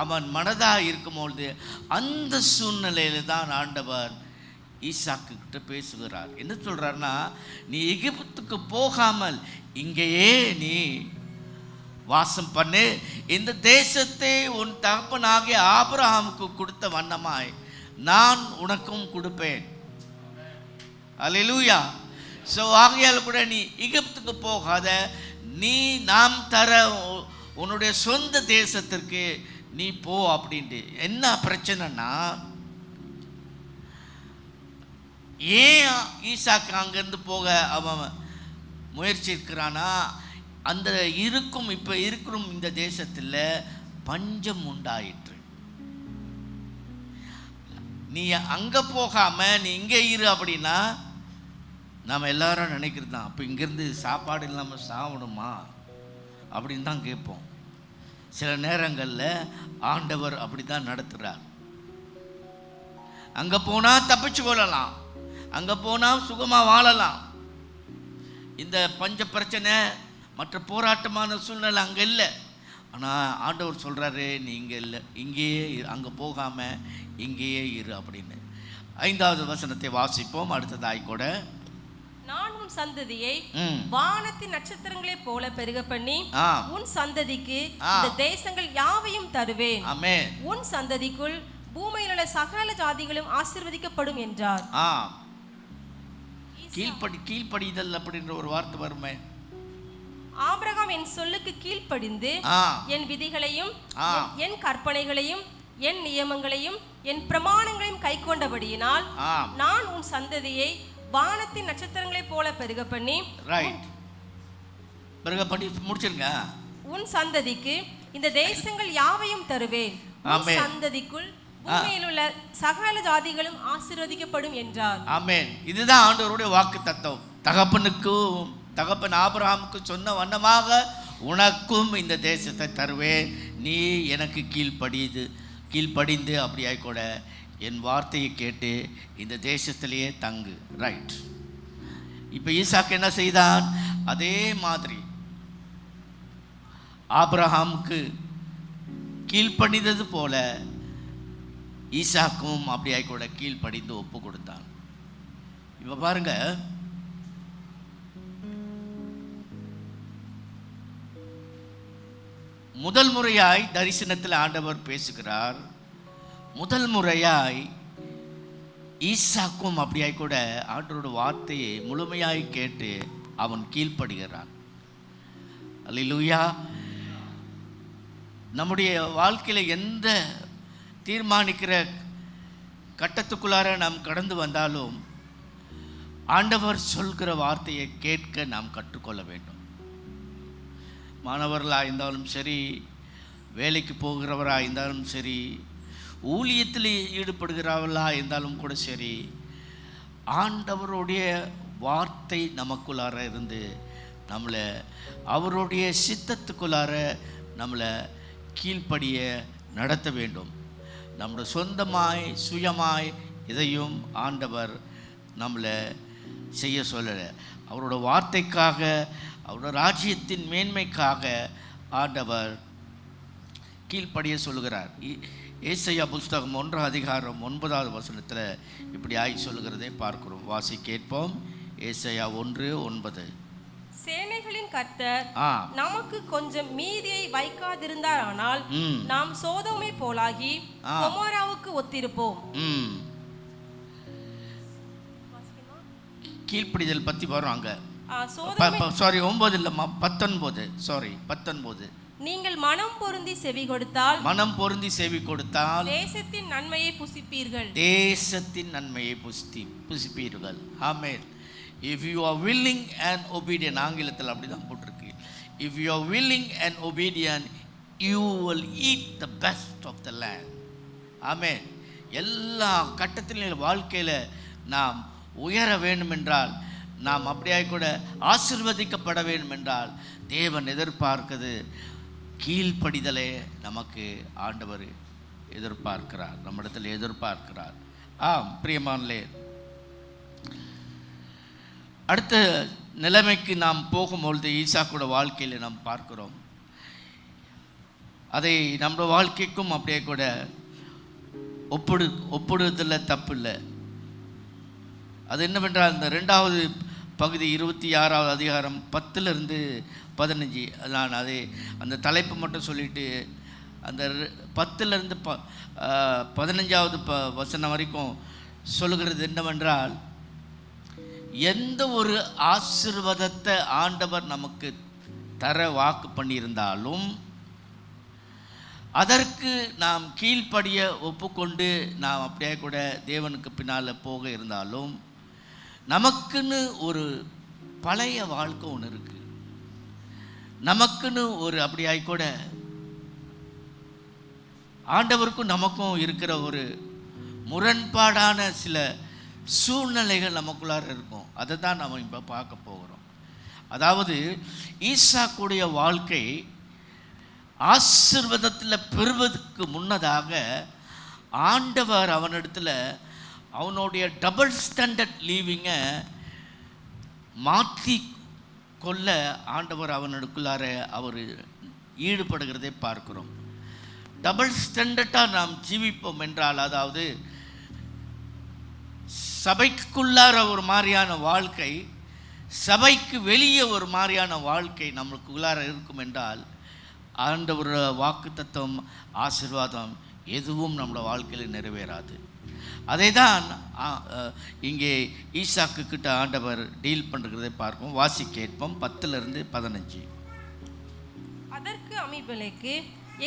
அவன் மனதாக இருக்கும்பொழுது அந்த சூழ்நிலையில் தான் ஆண்டவர் ஈசாக்கு கிட்ட பேசுகிறார். என்ன சொல்றாருன்னா, நீ எகிப்துக்கு போகாமல் இங்கேயே நீ வாசம் பண்ணு, இந்த தேசத்தை உன் தகப்பனாகிய ஆபிரகாமுக்கு கொடுத்த வண்ணமாய் நான் உனக்கும் கொடுப்பேன். அல்லேலூயா. ஸோ ஆகையால் கூட நீ எகிப்துக்கு போகாத, நீ நாம் தர உன்னுடைய சொந்த தேசத்திற்கு நீ போ அப்படின்ட்டு. என்ன பிரச்சனைனா, ஏன் ஈசாக்கு அங்கேருந்து போக அவன் முயற்சி இருக்கிறானா, அந்த இப்போ இருக்கிற இந்த தேசத்தில் பஞ்சம் உண்டாயிற்று. நீ அங்கே போகாமல் நீ இங்கே இரு அப்படின்னா நம்ம எல்லாரும் நினைக்கிறது தான், அப்போ இங்கேருந்து சாப்பாடு இல்லாமல் சாப்பிடுமா அப்படின்னு தான் கேட்போம். சில நேரங்களில் ஆண்டவர் அப்படி தான் நடத்துகிறார். அங்கே போனால் தப்பிச்சு கொள்ளலாம், அங்கே போனால் சுகமாக வாழலாம். இந்த பஞ்ச பிரச்சனை மற்ற போராட்டமான சூழ்நிலை அங்கே இல்லை. ஆனால் ஆண்டவர் சொல்கிறாரு, நீ இங்கே இல்லை, இங்கேயே அங்கே போகாமல் இங்கேயே இரு அப்படின்னு. 5வது வசனத்தை வாசிப்போம் அடுத்ததாய் கூட. நான் உன் சந்ததியை வானத்தின் நட்சத்திரங்களைப் போல பெருக பண்ணி உன் சந்ததிக்கு இந்த தேசங்கள் யாவையும் தருவேன். ஆமென். உன் சந்ததிக்குள் பூமியில் உள்ள சகல ஜாதிகளும் ஆசீர்வதிக்கப்படும் என்றார். கீழ்ப்படிதல் அப்படின்ற ஒரு வார்த்தை வருமே. ஆபிரகாம் என் சொல்லுக்கு கீழ்ப்படிந்து என் விதிகளையும் என் கற்பனைகளையும் என் நியமங்களையும் என் பிரமாணங்களையும் கை கொண்டபடியினால் நான் உன் சந்ததியை வானத்தின் நட்சத்திரங்களைப் போல பெருக பண்ணி முடிச்சிருங்க. உன் சந்ததிக்கு இந்த தேசங்கள் யாவையும் தருவேன். உன் சந்ததிக்குள் பூமியில் உள்ள சகல ஜாதிகளும் ஆசீர்வதிக்கப்படும் என்றார். ஆமென். இதுதான் ஆண்டவருடைய வாக்கு தத்துவம். தகப்பன் ஆபிரகாமுக்கு சொன்ன வண்ணமாக உனக்கும் இந்த தேசத்தை தருவேன், நீ எனக்கு கீழ்ப்படிந்து அப்படியாய் கூட என் வார்த்தையை கேட்டு இந்த தேசத்திலேயே தங்கு. ரைட். இப்போ ஈசாக்கு என்ன செய்தான்? அதே மாதிரி ஆபிரகாமுக்கு கீழ்ப்படிந்தது போல ஈசாக்கும் அப்படியாய் கூட கீழ்ப்படிந்து ஒப்பு கொடுத்தான். இப்போ பாருங்க, முதல் முறையாய் தரிசனத்தில் ஆண்டவர் பேசுகிறார். முதல் முறையாய் ஈசாக்கும் அப்படியாய் கூட ஆண்டவரோட வார்த்தையை முழுமையாய் கேட்டு அவன் கீழ்ப்படுகிறான். அல்லேலூயா. நம்முடைய வாழ்க்கையில் எந்த தீர்மானிக்கிற கட்டத்துக்குள்ளார நாம் கடந்து வந்தாலும் ஆண்டவர் சொல்கிற வார்த்தையை கேட்க நாம் கற்றுக்கொள்ள வேண்டும். மாணவர்களாக இருந்தாலும் சரி, வேலைக்கு போகிறவராக இருந்தாலும் சரி, ஊழியத்தில் ஈடுபடுகிறவர்களாக இருந்தாலும் கூட சரி, ஆண்டவருடைய வார்த்தை நமக்குள்ளார இருந்து நம்மளை அவருடைய சித்தத்துக்குள்ளார நம்மளை கீழ்ப்படிய நடத்த வேண்டும். நம்முடைய சொந்தமாய் சுயமாய் இதையும் ஆண்டவர் நம்மளை செய்ய சொல்லலை. அவரோட வார்த்தைக்காக, அவரோட ராஜ்யத்தின் மேன்மைக்காக ஆண்டவர் கீழ்ப்படிய சொல்லுகிறார். ஏசாயா புஸ்தகம் 1 வசனத்தில் இப்படி ஆய் சொல்லுகிறதை பார்க்கிறோம். வாசி கேட்போம். ஏசாயா 1:9. சேனைகளின் கர்த்தர் நமக்கு கொஞ்சம் மீதியை வைக்காதிருந்தார், ஆனால் நாம் சோதோமை போலாகி கொமோராவுக்கு ஒத்திருப்போம். கீழ்ப்படிதல் பத்தி வரும் அங்க. சாரி 9 இல்லம்மா, 19. நீங்கள் மனம் பொருந்தி செவி கொடுத்தால் தேசத்தின் நன்மையை புசிப்பீர்கள். ஆமென். If you are willing and obedient, ஆங்கிலத்தில் அப்படிதான் போட்டிருக்கு. If you are willing and obedient, you will eat the best of the land. ஆமென். எல்லா கட்டத்திலும் வாழ்க்கையில் நாம் உயர வேண்டும் என்றால், நாம் அப்படியாய் கூட ஆசீர்வதிக்கப்பட வேண்டும் என்றால், தேவன் எதிர்பார்க்கிறது கீழ்ப்படிதலே நமக்கு ஆண்டவர் எதிர்பார்க்கிறார், நம்மிடத்தில் எதிர்பார்க்கிறார். பிரியமானே, அடுத்த நிலைமைக்கு நாம் போகும்பொழுது ஈசாக்கோட வாழ்க்கையில் நாம் பார்க்கிறோம். அதை நம்ம வாழ்க்கைக்கும் அப்படியே கூட ஒப்பிடுவதில் தப்பு இல்லை. அது என்னவென்றால், இந்த 2வது பகுதி 26வது அதிகாரம் 10-15, நான் அதை அந்த தலைப்பு மட்டும் சொல்லிட்டு அந்த 10 15வது வசனம் வரைக்கும் சொல்லுகிறது என்னவென்றால், எந்த ஒரு ஆசீர்வாதத்தை ஆண்டவர் நமக்கு தர வாக்கு பண்ணியிருந்தாலும் அதற்கு நாம் கீழ்ப்படிய ஒப்புக்கொண்டு நாம் அப்படியே கூட தேவனுக்கு பின்னால் போக இருந்தாலும், நமக்குன்னு ஒரு பழைய வாழ்க்கை ஒன்று இருக்கு. நமக்குன்னு ஒரு அப்படியாய் கூட ஆண்டவருக்கும் நமக்கும் இருக்கிற ஒரு முரண்பாடான சில சூழ்நிலைகள் நமக்குள்ளார இருக்கும். அதை தான் நம்ம இப்போ பார்க்க போகிறோம். அதாவது ஈசாக்குடைய வாழ்க்கை ஆசீர்வாதத்தில் பெறுவதற்கு முன்னதாக ஆண்டவர் அவனிடத்தில் அவனுடைய டபுள் ஸ்டாண்டர்ட் லீவிங்கை மாற்றி கொள்ள ஆண்டவர் அவனுக்குள்ளார அவர் ஈடுபடுகிறதை பார்க்கிறோம். டபுள் ஸ்டாண்டர்டாக நாம் ஜீவிப்போம் என்றால், அதாவது சபைக்குள்ளார ஒரு மாதிரியான வாழ்க்கை, சபைக்கு வெளியே ஒரு மாதிரியான வாழ்க்கை நம்மளுக்குள்ளார இருக்கும் என்றால், ஆண்டவர் வாக்குத்தத்தம் ஆசீர்வாதம் எதுவும் நம்மளோட வாழ்க்கையில் நிறைவேறாது. அதை தான் இங்கே ஈசாக்கு கிட்ட ஆண்டவர் டீல் பண்ணுறதை பார்ப்போம். வாசி கேட்போம் 10-15. அதற்கு அபிமெலேக்கு,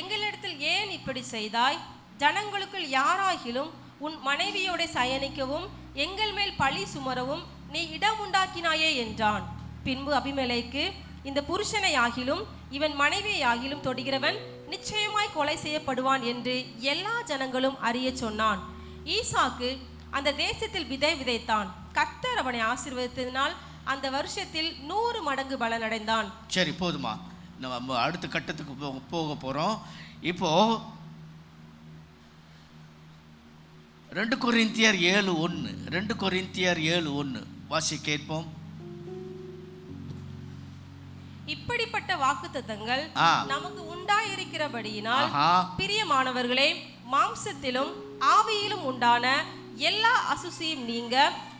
எங்களிடத்தில் ஏன் இப்படி செய்தாய்? ஜனங்களுக்குள் யாராகிலும் உன் மனைவியோட சயனிக்கவும் எங்கள் மேல் பழி சுமரவும் நீ இடம் உண்டாக்கினாயே என்றான். பின்பு அபிமெலேக்கு, இந்த புருஷனை ஆகிலும் இவன் மனைவியை ஆகிலும் தொடுகிறவன் நிச்சயமாய் கொலை செய்யப்படுவான் என்று எல்லா ஜனங்களும் அறிய சொன்னான். ஈசாக்கு அந்த தேசத்தில் விதை விதைத்தான். கர்த்தர் அவனை ஆசீர்வதித்ததினால் அந்த வருஷத்தில் 100 மடங்கு பலனடைந்தான். சரி, போதுமா? நம்ம அடுத்த கட்டத்துக்கு போக போகிறோம். இப்போ 2 கொரிந்தியர் 7:1 வாசி கேட்போம். இப்படிப்பட்ட வாக்குத்தத்தங்கள் நமக்கு உண்டாயிருக்கிறபடியினால் பிரியமானவர்களே, மாம்சத்திலும் ஆவியிலும் உண்டான எல்லா அசுசியும் நீங்க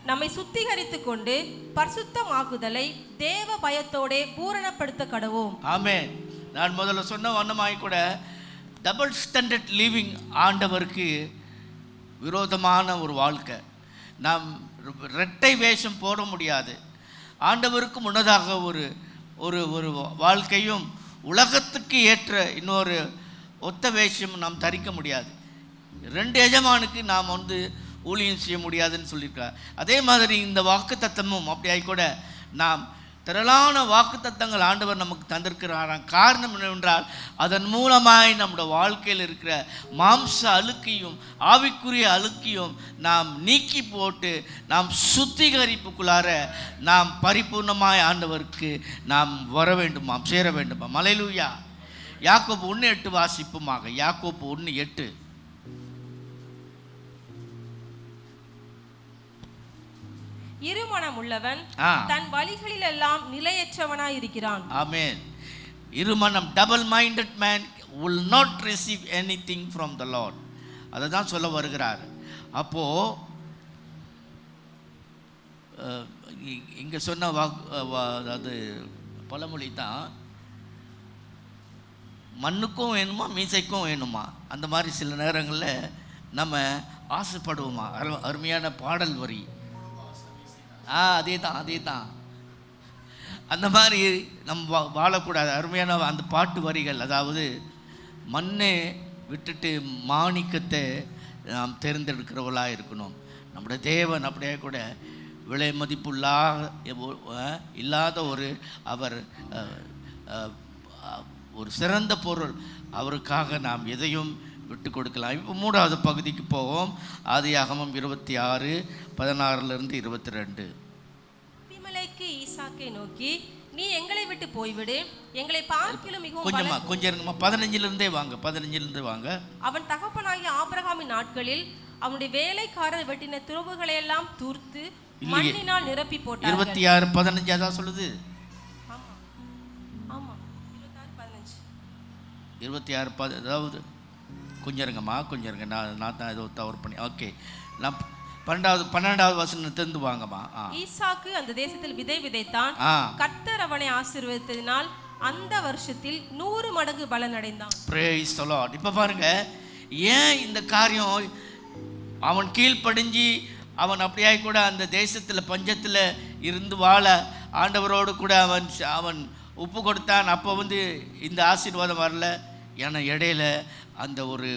நம்மை சுத்திகரித்து கொண்டு பரிசுத்தமாகுதலை தேவ பயத்தோட பூரணப்படுத்த கடவோம். ஆமென். நான் முதல்ல சொன்ன வண்ணமாய் கூட டபுள் ஸ்டாண்டர்ட் லிவிங் ஆண்டவருக்கு விரோதமான ஒரு வாழ்க்கை. நாம் இரட்டை வேஷம் போட முடியாது. ஆண்டவருக்கு முன்னதாக ஒரு ஒரு ஒரு வாழ்க்கையும் உலகத்துக்கு ஏற்ற இன்னொரு ஒத்த வேஷம் நாம் தரிக்க முடியாது. 2 எஜமானுக்கு நாம் ஊழியம் செய்ய முடியாதுன்னு சொல்லியிருக்கார். அதே மாதிரி இந்த வாக்கு தத்தமும் அப்படியாய் கூட நாம் திரளான வாக்கு தத்தங்கள் ஆண்டவர் நமக்கு தந்திருக்கிறாராம். காரணம் என்னவென்றால், அதன் மூலமாய் நம்முடைய வாழ்க்கையில் இருக்கிற மாம்ச அழுக்கையும் ஆவிக்குரிய அழுக்கையும் நாம் நீக்கி போட்டு நாம் சுத்திகரிப்புக்குள்ளார நாம் பரிபூர்ணமாய் ஆண்டவருக்கு நாம் வர வேண்டுமாம், சேர வேண்டுமாம். அல்லேலூயா. யாக்கோபு 1:8 வாசிப்புமாக. யாக்கோபு 1:8. இருமனம் உள்ளவன் தன் வழிகளில் எல்லாம் நிலையற்றவனாய் இருக்கிறான். ஆமென். இருமனம், double minded man will not receive anything from the Lord. அதை தான் சொல்ல வருகிறார். அப்போ இங்க சொன்ன அதாவது பழமொழி தான், மண்ணுக்கும் வேணுமா மீசைக்கும் வேணுமா, அந்த மாதிரி சில நேரங்களில் நம்ம ஆசைப்படுவோமா. அருமையான பாடல் வரி. அதே தான் அந்த மாதிரி நம்ம வாழக்கூடாது. அருமையான அந்த பாட்டு வரிகள், அதாவது மண்ணை விட்டுட்டு மாணிக்கத்தை நாம் தேர்ந்தெடுக்கிறவளாக இருக்கணும். நம்முடைய தேவன் அப்படியே கூட விலை மதிப்புள்ளா இல்லாத அவர் ஒரு சிறந்த பொருள். அவருக்காக நாம் எதையும் விட்டு கொடுக்கலாம். இப்போ 3வது பகுதிக்கு போவோம். ஆதியாகமம் 26:16-22. அபிமெலேக்கு ஈசாக்கை நோக்கி, நீ எங்களை விட்டு போய்விடு, எங்களை பார்க்கிலும் மிகவும் கொஞ்சம் 15லிருந்தே வாங்க. அவன் தகப்பனாகிய ஆபிரகாமின் நாட்களில் அவனுடைய வேலைக்காரர் வெட்டின துறவுகளை எல்லாம் தூர்த்து மண்ணினால் நிரப்பி போட்டார். 26:15 அதான் சொல்லுது. ஆமா 26:15. 26 அதாவது கொஞ்சம் இருங்க. நான் தான் ஏதோ தவறு பண்ணி. ஓகே, நான் 12வது வசனத்திலிருந்து வாங்கம்மா. ஈசாக்கு அந்த தேசத்தில் விதை விதைத்தான். கர்த்தர் அவனை ஆசீர்வதித்ததினால் அந்த வருஷத்தில் 100 மடங்கு பலன் அடைந்தான். Praise the Lord. இப்போ பாருங்க, ஏன் இந்த காரியம் அவன் கீழ்ப்படிஞ்சு அவன் அப்படியாய் கூட அந்த தேசத்தில் பஞ்சத்தில் இருந்து வாழ ஆண்டவரோடு கூட அவன் ஒப்பு கொடுத்தான். அப்போ இந்த ஆசீர்வாதம் வரல. ஏன்னா இடையில அந்த ஒரு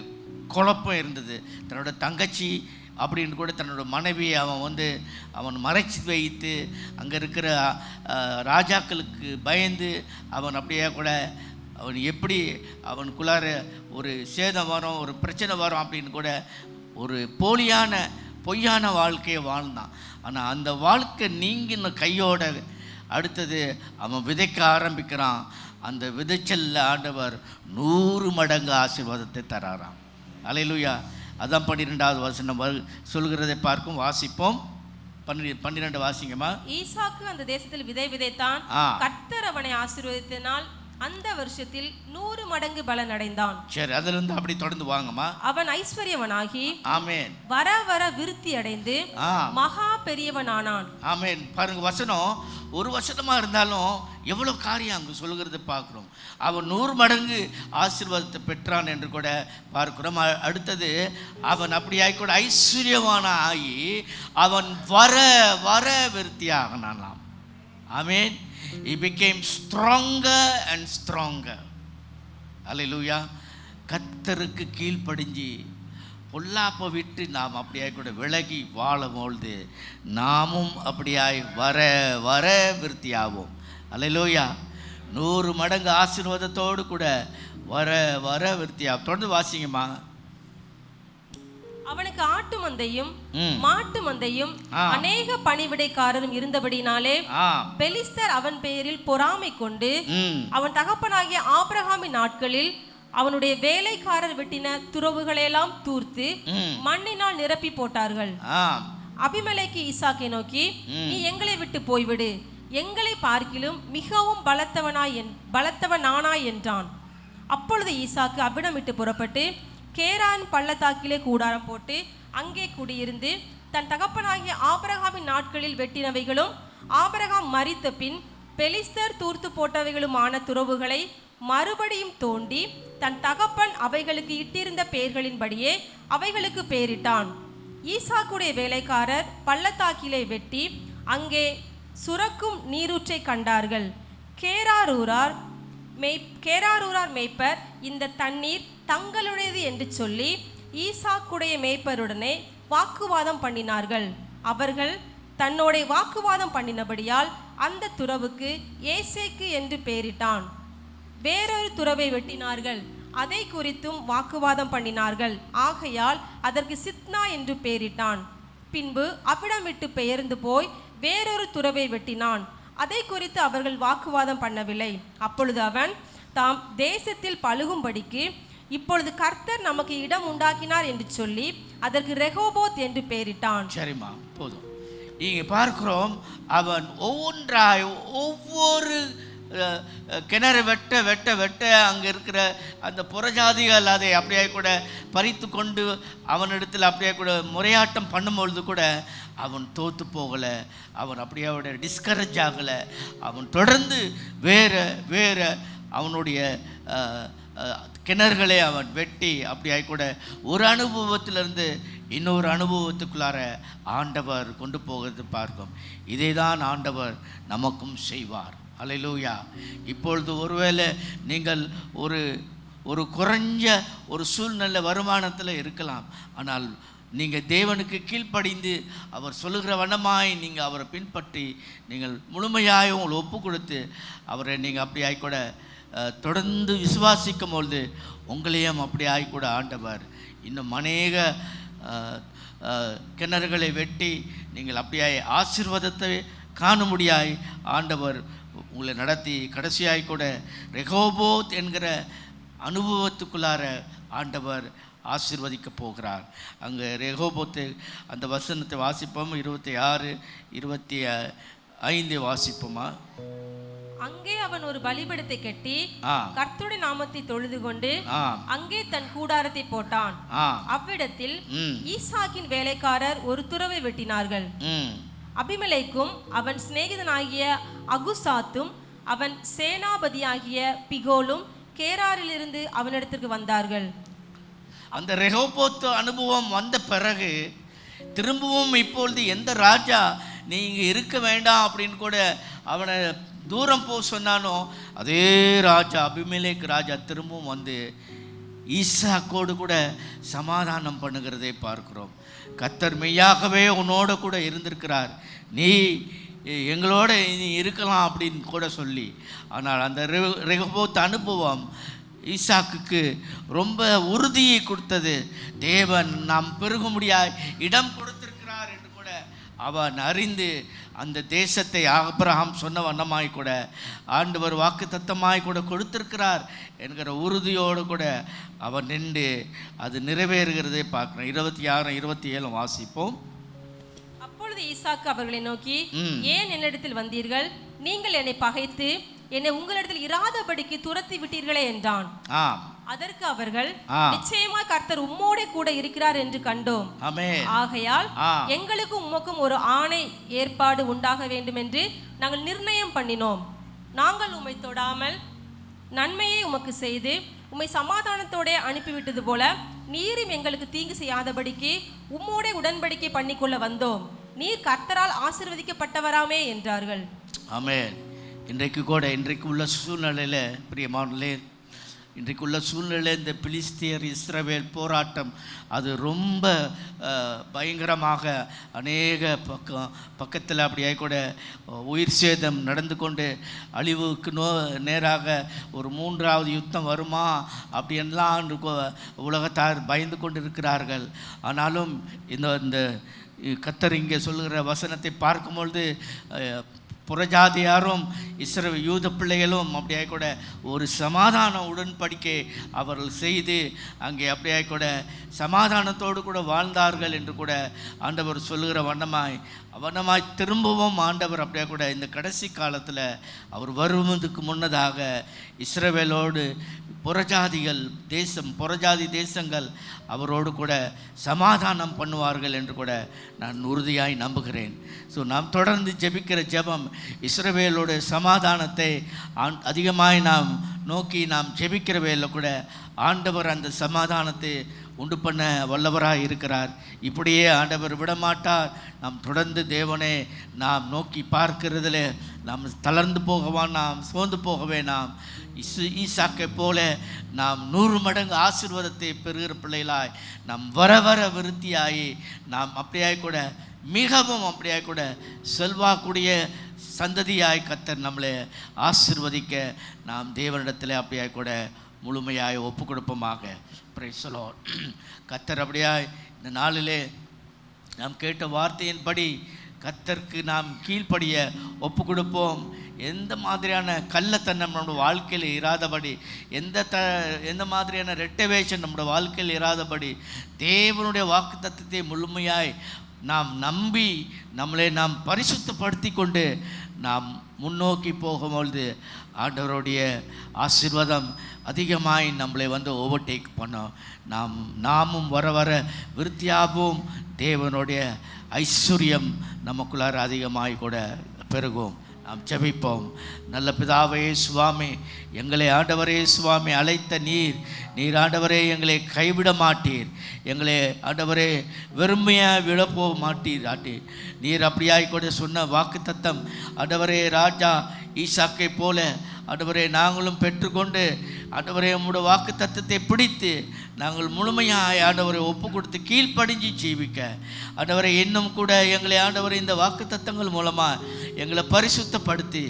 குழப்பம் இருந்தது. தன்னோட தங்கச்சி அப்படின்னு கூட தன்னோட மனைவியை அவன் மறைச்சி வைத்து அங்கே இருக்கிற ராஜாக்களுக்கு பயந்து அவன் அப்படியே கூட அவன் எப்படி அவனுக்குள்ளார ஒரு சேதம் வரும், ஒரு பிரச்சனை வரும் அப்படின்னு கூட ஒரு பொய்யான வாழ்க்கையை வாழ்ந்தான். ஆனால் அந்த வாழ்க்கை நீங்கின கையோட அடுத்தது அவன் விதைக்க ஆரம்பிக்கிறான். அந்த விதைச்சல்ல ஆண்டவர் 100 மடங்கு ஆசீர்வாதத்தை தராராம். அல்லேலூயா. அதான் 12வது வசனம் சொல்கிறதை பார்க்கும். வாசிப்போம். 12 வாசிங்கம்மா. ஈசாக்கு அந்த தேசத்தில் விதை விதைத்தான். கர்த்தர் அவனை ஆசீர்வதித்தனால் அந்த வருஷத்தில் 100 மடங்கு பலன் அடைந்தான். சரி, அதுல இருந்து அப்படி தொடர்ந்து வாங்கம்மா. அவன் ஐஸ்வர்யவனாகி ஆமென் வர வர விருத்தி அடைந்து மகா பெரியவனானான். ஆமென். பாருங்க, வசனம் ஒரு வசனமா இருந்தாலும் எவ்வளவு காரியம் அங்கு சொல்லுகிறத பார்க்கிறோம். அவன் 100 மடங்கு ஆசீர்வாதத்தை பெற்றான் என்று கூட பார்க்கிறோம். அடுத்தது அவன் அப்படியாய் கூட ஐஸ்வர்யவான ஆகி அவன் வர வர விருத்தியாகனானாம். ஆமென். He became stronger and stronger. Hallelujah. கர்த்தருக்கு கீழ்ப்படிஞ்சு பொல்லாப்பை விட்டு நாம் அப்படியாய் கூட விலகி வாழும்பொழுது நாமும் அப்படியாய் வர வர விருத்தியாவோம். அல்லேலூயா. 100 மடங்கு ஆசீர்வாதத்தோடு கூட வர வர விருத்தியாவோம். தொடர்ந்து வாசிங்கம்மா. அவனுக்கு ஆட்டு மந்தையும் மாட்டு மந்தையும் அநேக பணிவிடைக்காரரும் இருந்தபடினாலே பெலிஸ்தர் அவன் பெயரில் பொறாமை கொண்டு அவன் தகப்பனாகிய ஆபிரகாமின் நாட்களில் அவனுடைய வேலைக்காரர் வெட்டின துறவுகளெல்லாம் தூர்த்து மண்ணினால் நிரப்பி போட்டார்கள். அபிமெலேக்கு ஈசாக்கை நோக்கி, நீ எங்களை விட்டு போய்விடு, எங்களை பார்க்கிலும் மிகவும் பலத்தவனானாய் என்றான். அப்பொழுது ஈசாக்கு அவ்விடம் விட்டு புறப்பட்டு கேரான் பள்ளத்தாக்கிலே கூடாரம் போட்டு அங்கே குடியிருந்து தன் தகப்பனாகிய ஆபிரகாமின் நாட்களில் வெட்டினவைகளும் ஆபிரகாம் மரித்த பின் பெலிஸ்தர் தூர்த்து போட்டவைகளுமான துறவுகளை மறுபடியும் தோண்டி தன் தகப்பன் அவைகளுக்கு இட்டிருந்த பெயர்களின்படியே அவைகளுக்கு பெயரிட்டான். ஈசாக்குடைய வேலைக்காரர் பள்ளத்தாக்கிலே வெட்டி அங்கே சுரக்கும் நீரூற்றை கண்டார்கள். கேராரூரார் மேய்ப்பர் இந்த தண்ணீர் தங்களுடையது என்று சொல்லி ஈசாக்குடைய மேய்ப்பருடனே வாக்குவாதம் பண்ணினார்கள். அவர்கள் தன்னோட வாக்குவாதம் பண்ணினபடியால் அந்த துறவுக்கு ஏசேக்கு என்று பெயரிட்டான். வேறொரு துறவை வெட்டினார்கள், அதை குறித்தும் வாக்குவாதம் பண்ணினார்கள். ஆகையால் அதற்கு சித்னா என்று பெயரிட்டான். பின்பு அவ்விடம் விட்டு பெயர்ந்து போய் வேறொரு துறவை வெட்டினான். அதை குறித்து அவர்கள் வாக்குவாதம் பண்ணவில்லை. அப்பொழுது அவன் தாம் தேசத்தில் பழுகும்படிக்கு இப்பொழுது கர்த்தர் நமக்கு இடம் உண்டாக்கினார் என்று சொல்லி அதற்கு ரெகோபோத் என்று பெயரிட்டான். சரிம்மா, போதும். இங்கே பார்க்கிறோம், அவன் ஒவ்வொரு கிணறு வெட்ட வெட்ட வெட்ட அங்கே இருக்கிற அந்த புறஜாதிகள் அதை அப்படியே கூட பறித்து கொண்டு அவனிடத்தில் அப்படியே கூட முறையாட்டம் பண்ணும்பொழுது கூட அவன் தோற்று போகலை, அவன் அப்படியே டிஸ்கரேஜ் ஆகலை. அவன் தொடர்ந்து வேற அவனுடைய கிணறுகளை அவன் வெட்டி அப்படியே கூட ஒரு அனுபவத்திலிருந்து இன்னொரு அனுபவத்துக்குள்ளார ஆண்டவர் கொண்டு போகிறது பார்க்கும். இதை தான் ஆண்டவர் நமக்கும் செய்வார். அல்லேலூயா. இப்பொழுது ஒருவேளை நீங்கள் ஒரு குறைஞ்ச ஒரு சூழ்நிலை வருமானத்தில் இருக்கலாம். ஆனால் நீங்கள் தேவனுக்கு கீழ்ப்படிந்து அவர் சொல்லுகிற வண்ணமாய் நீங்கள் அவரை பின்பற்றி நீங்கள் முழுமையாக உங்களை ஒப்பு கொடுத்து அவரை நீங்கள் அப்படி ஆகிக்கூட தொடர்ந்து விசுவாசிக்கும் பொழுது உங்களையும் அப்படி ஆகிக்கூட ஆண்டவர் இன்னும் அநேக கிணறுகளை வெட்டி நீங்கள் அப்படியாய் ஆசீர்வாதத்தை காணும்படியாய் ஆண்டவர் உங்களை நடத்தி கடைசியாய் கூட ரெகோபோத் என்கிற அனுபவத்துக்குள்ளார ஆண்டவர் ஆசீர்வதிக்க போகிறார். அங்கே ரெகோபோத்து அந்த வசனத்தை வாசிப்போம். 26, 25 வாசிப்போமா. அங்கே அவன் ஒரு பலிபீடத்தை கட்டி கர்த்தருடைய நாமத்தை தொழுது கொண்டு அங்கே தன் கூடாரத்தை போட்டான். அவ்விடத்தில் ஈசாக்கின் வேலைக்காரர் ஒரு துறவை வெட்டினார்கள். அபிமெலேக்கும் அவன் சிநேகிதனாகிய அகுசாத்தும் அவன் சேனாபதியாகிய பிகோலும் கேராரிலிருந்து அவனிடத்திற்கு வந்தார்கள். அந்த ரெகோபோத் அனுபவம் வந்த பிறகு திரும்பவும் இப்பொழுது எந்த ராஜா நீங்க இருக்க வேண்டாம் அப்படின்னு கூட அவனை தூரம் போ சொன்னானோ அதே ராஜா அபிமெலேக் ராஜா திரும்பவும் வந்து ஈசாக்கோடு கூட சமாதானம் பண்ணுகிறதை பார்க்கிறோம். கர்த்தர் மெய்யாகவே உன்னோட கூட இருந்திருக்கிறார், நீ எங்களோட நீ இருக்கலாம் அப்படின்னு கூட சொல்லி. ஆனால் அந்த ரெகோபோத் அனுபவம் ஈசாக்குக்கு ரொம்ப உறுதியை கொடுத்தது. தேவன் நாம் பெருகும்படியாய் இடம் கொடுத்திருக்கிறார் என்று கூட அவன் அறிந்து அந்த தேசத்தை ஆபிரகாம் சொன்ன வண்ணமாய் கூட ஆண்டவர் வாக்குத்தத்தமாய் கூட கொடுத்திருக்கிறார் என்கிற உறுதியோடு கூட அவர் நின்று அது நிறைவேறுகிறதை பார்க்கிறோம். 26, 27 வாசிப்போம். அப்பொழுது ஈசாக்கு அவர்களை நோக்கி, ஏன் என்னிடத்தில் வந்தீர்கள்? நீங்கள் என்னை பகைத்து என்னை உங்களிடத்தில் இராதபடிக்கு துரத்தி விட்டீர்களே என்றான். அதற்கு அவர்கள், நிச்சயமாய் கர்த்தர் உம்மோடே கூட இருக்கிறார் என்று கண்டோம். ஆகையால் எங்களுக்கும் உமக்கும் ஒரு ஆணை ஏற்பாடு உண்டாக வேண்டும் என்று நாங்கள் நிர்ணயம் பண்ணினோம். நாங்கள் உம்மை தொடாமல் நன்மையை உமக்கு செய்து உம்மை சமாதானத்தோட அனுப்பிவிட்டது போல நீரும் எங்களுக்கு தீங்கு செய்யாதபடிக்கு உம்மோடே உடன்படிக்கை பண்ணிக்கொள்ள வந்தோம். நீர் கர்த்தரால் ஆசீர்வதிக்கப்பட்டவராமே என்றார்கள். ஆமென். இன்றைக்கு கூட இன்றைக்கு உள்ள சூழ்நிலையில் பிரியமானவர்களே, இன்றைக்குள்ள சூழ்நிலை இந்த பிலிஸ்தியர் இஸ்ரவேல் போராட்டம் அது ரொம்ப பயங்கரமாக அநேக பக்கத்தில் அப்படியே கூட உயிர் சேதம் நடந்து கொண்டு அழிவுக்கு நேராக ஒரு 3வது யுத்தம் வருமா அப்படின்லாம் உலகத்தார் பயந்து கொண்டு இருக்கிறார்கள். ஆனாலும் இந்த கர்த்தர் இங்கே சொல்லுகிற வசனத்தை பார்க்கும்பொழுது புறஜாதியாரும் யூத பிள்ளைகளும் அப்படியே கூட ஒரு சமாதான உடன்படிக்கை அவர்கள் செய்து அங்கே அப்படியே கூட சமாதானத்தோடு கூட வாழ்ந்தார்கள் என்று கூட ஆண்டவர் சொல்லுகிற வண்ணமாய் திரும்பவும் ஆண்டவர் அப்படியே கூட இந்த கடைசி காலத்தில் அவர் வருவதற்கு முன்னதாக இஸ்ரவேலோடு புறஜாதி தேசங்கள் அவரோடு கூட சமாதானம் பண்ணுவார்கள் என்று கூட நான் உறுதியாய் நம்புகிறேன். ஸோ நாம் தொடர்ந்து ஜெபிக்கிற ஜெபம் இஸ்ரவேலோட சமாதானத்தை அதிகமாய் நாம் நோக்கி நாம் ஜெபிக்கிற வேளையில் கூட ஆண்டவர் அந்த சமாதானத்தை உண்டு பண்ண வல்லவராக இருக்கிறார். இப்படியே ஆண்டவர் விடமாட்டார். நாம் தொடர்ந்து தேவனே நாம் நோக்கி பார்க்கிறதுல நாம் தளர்ந்து நாம் சோர்ந்து போகவே நாம் ஈசாக்கை போல நாம் 100 மடங்கு ஆசீர்வாதத்தை பெறுகிற பிள்ளைகளாய் நாம் வர விருத்தியாகி நாம் அப்படியாய் கூட மிகவும் அப்படியாய் கூட செல்வாக்கூடிய சந்ததியாய் கர்த்தர் நம்மளை ஆசீர்வதிக்க நாம் தேவனிடத்தில் அப்படியாய் கூட முழுமையாய் ஒப்பு கொடுப்போமாக. Praise the Lord. கர்த்தர் அப்படியாய் இந்த நாளிலே நாம் கேட்ட வார்த்தையின்படி கர்த்தருக்கு நாம் கீழ்ப்படிய ஒப்பு கொடுப்போம். எந்த மாதிரியான கள்ளத்தனம் நம்முடைய வாழ்க்கையில் இராதபடி, எந்த மாதிரியான ரெட்டவேஷன் நம்முடைய வாழ்க்கையில் இராதபடி தேவனுடைய வாக்குத்தத்தத்தை முழுமையாய் நாம் நம்பி நம்மளை நாம் பரிசுத்தப்படுத்தி கொண்டு நாம் முன்னோக்கி போகும்பொழுது ஆண்டவருடைய ஆசீர்வாதம் அதிகமாய் நம்மளை ஓவர்டேக் பண்ணோம். நாமும் வர விருத்தியாகவும் தேவனுடைய ஐஸ்வர்யம் நமக்குள்ளார அதிகமாய் கூட பெருகும். நாம் ஜெபிப்போம். நல்ல பிதாவே சுவாமி, எங்களை ஆண்டவரே சுவாமி அழைத்த நீர் ஆண்டவரே எங்களை கைவிட மாட்டீர். எங்களை ஆண்டவரே வெறுமையாக விழப்போக மாட்டீர். நீர் அப்படியாய் கூட சொன்ன வாக்குத்தத்தம் ஆண்டவரே ராஜா ஈசாக்கை போல ஆண்டவரே நாங்களும் பெற்றுக்கொண்டு ஆண்டவரே உம்முடைய வாக்குத்தத்தத்தை பிடித்து நாங்கள் முழுமையாக ஆண்டவரை ஒப்பு கொடுத்து கீழ்ப்படிஞ்சு ஜீவிக்க ஆண்டவரை இன்னும் கூட எங்களை ஆண்டவரை இந்த வாக்குத்தத்தங்கள் மூலமாக எங்களை பரிசுத்தப்படுத்தி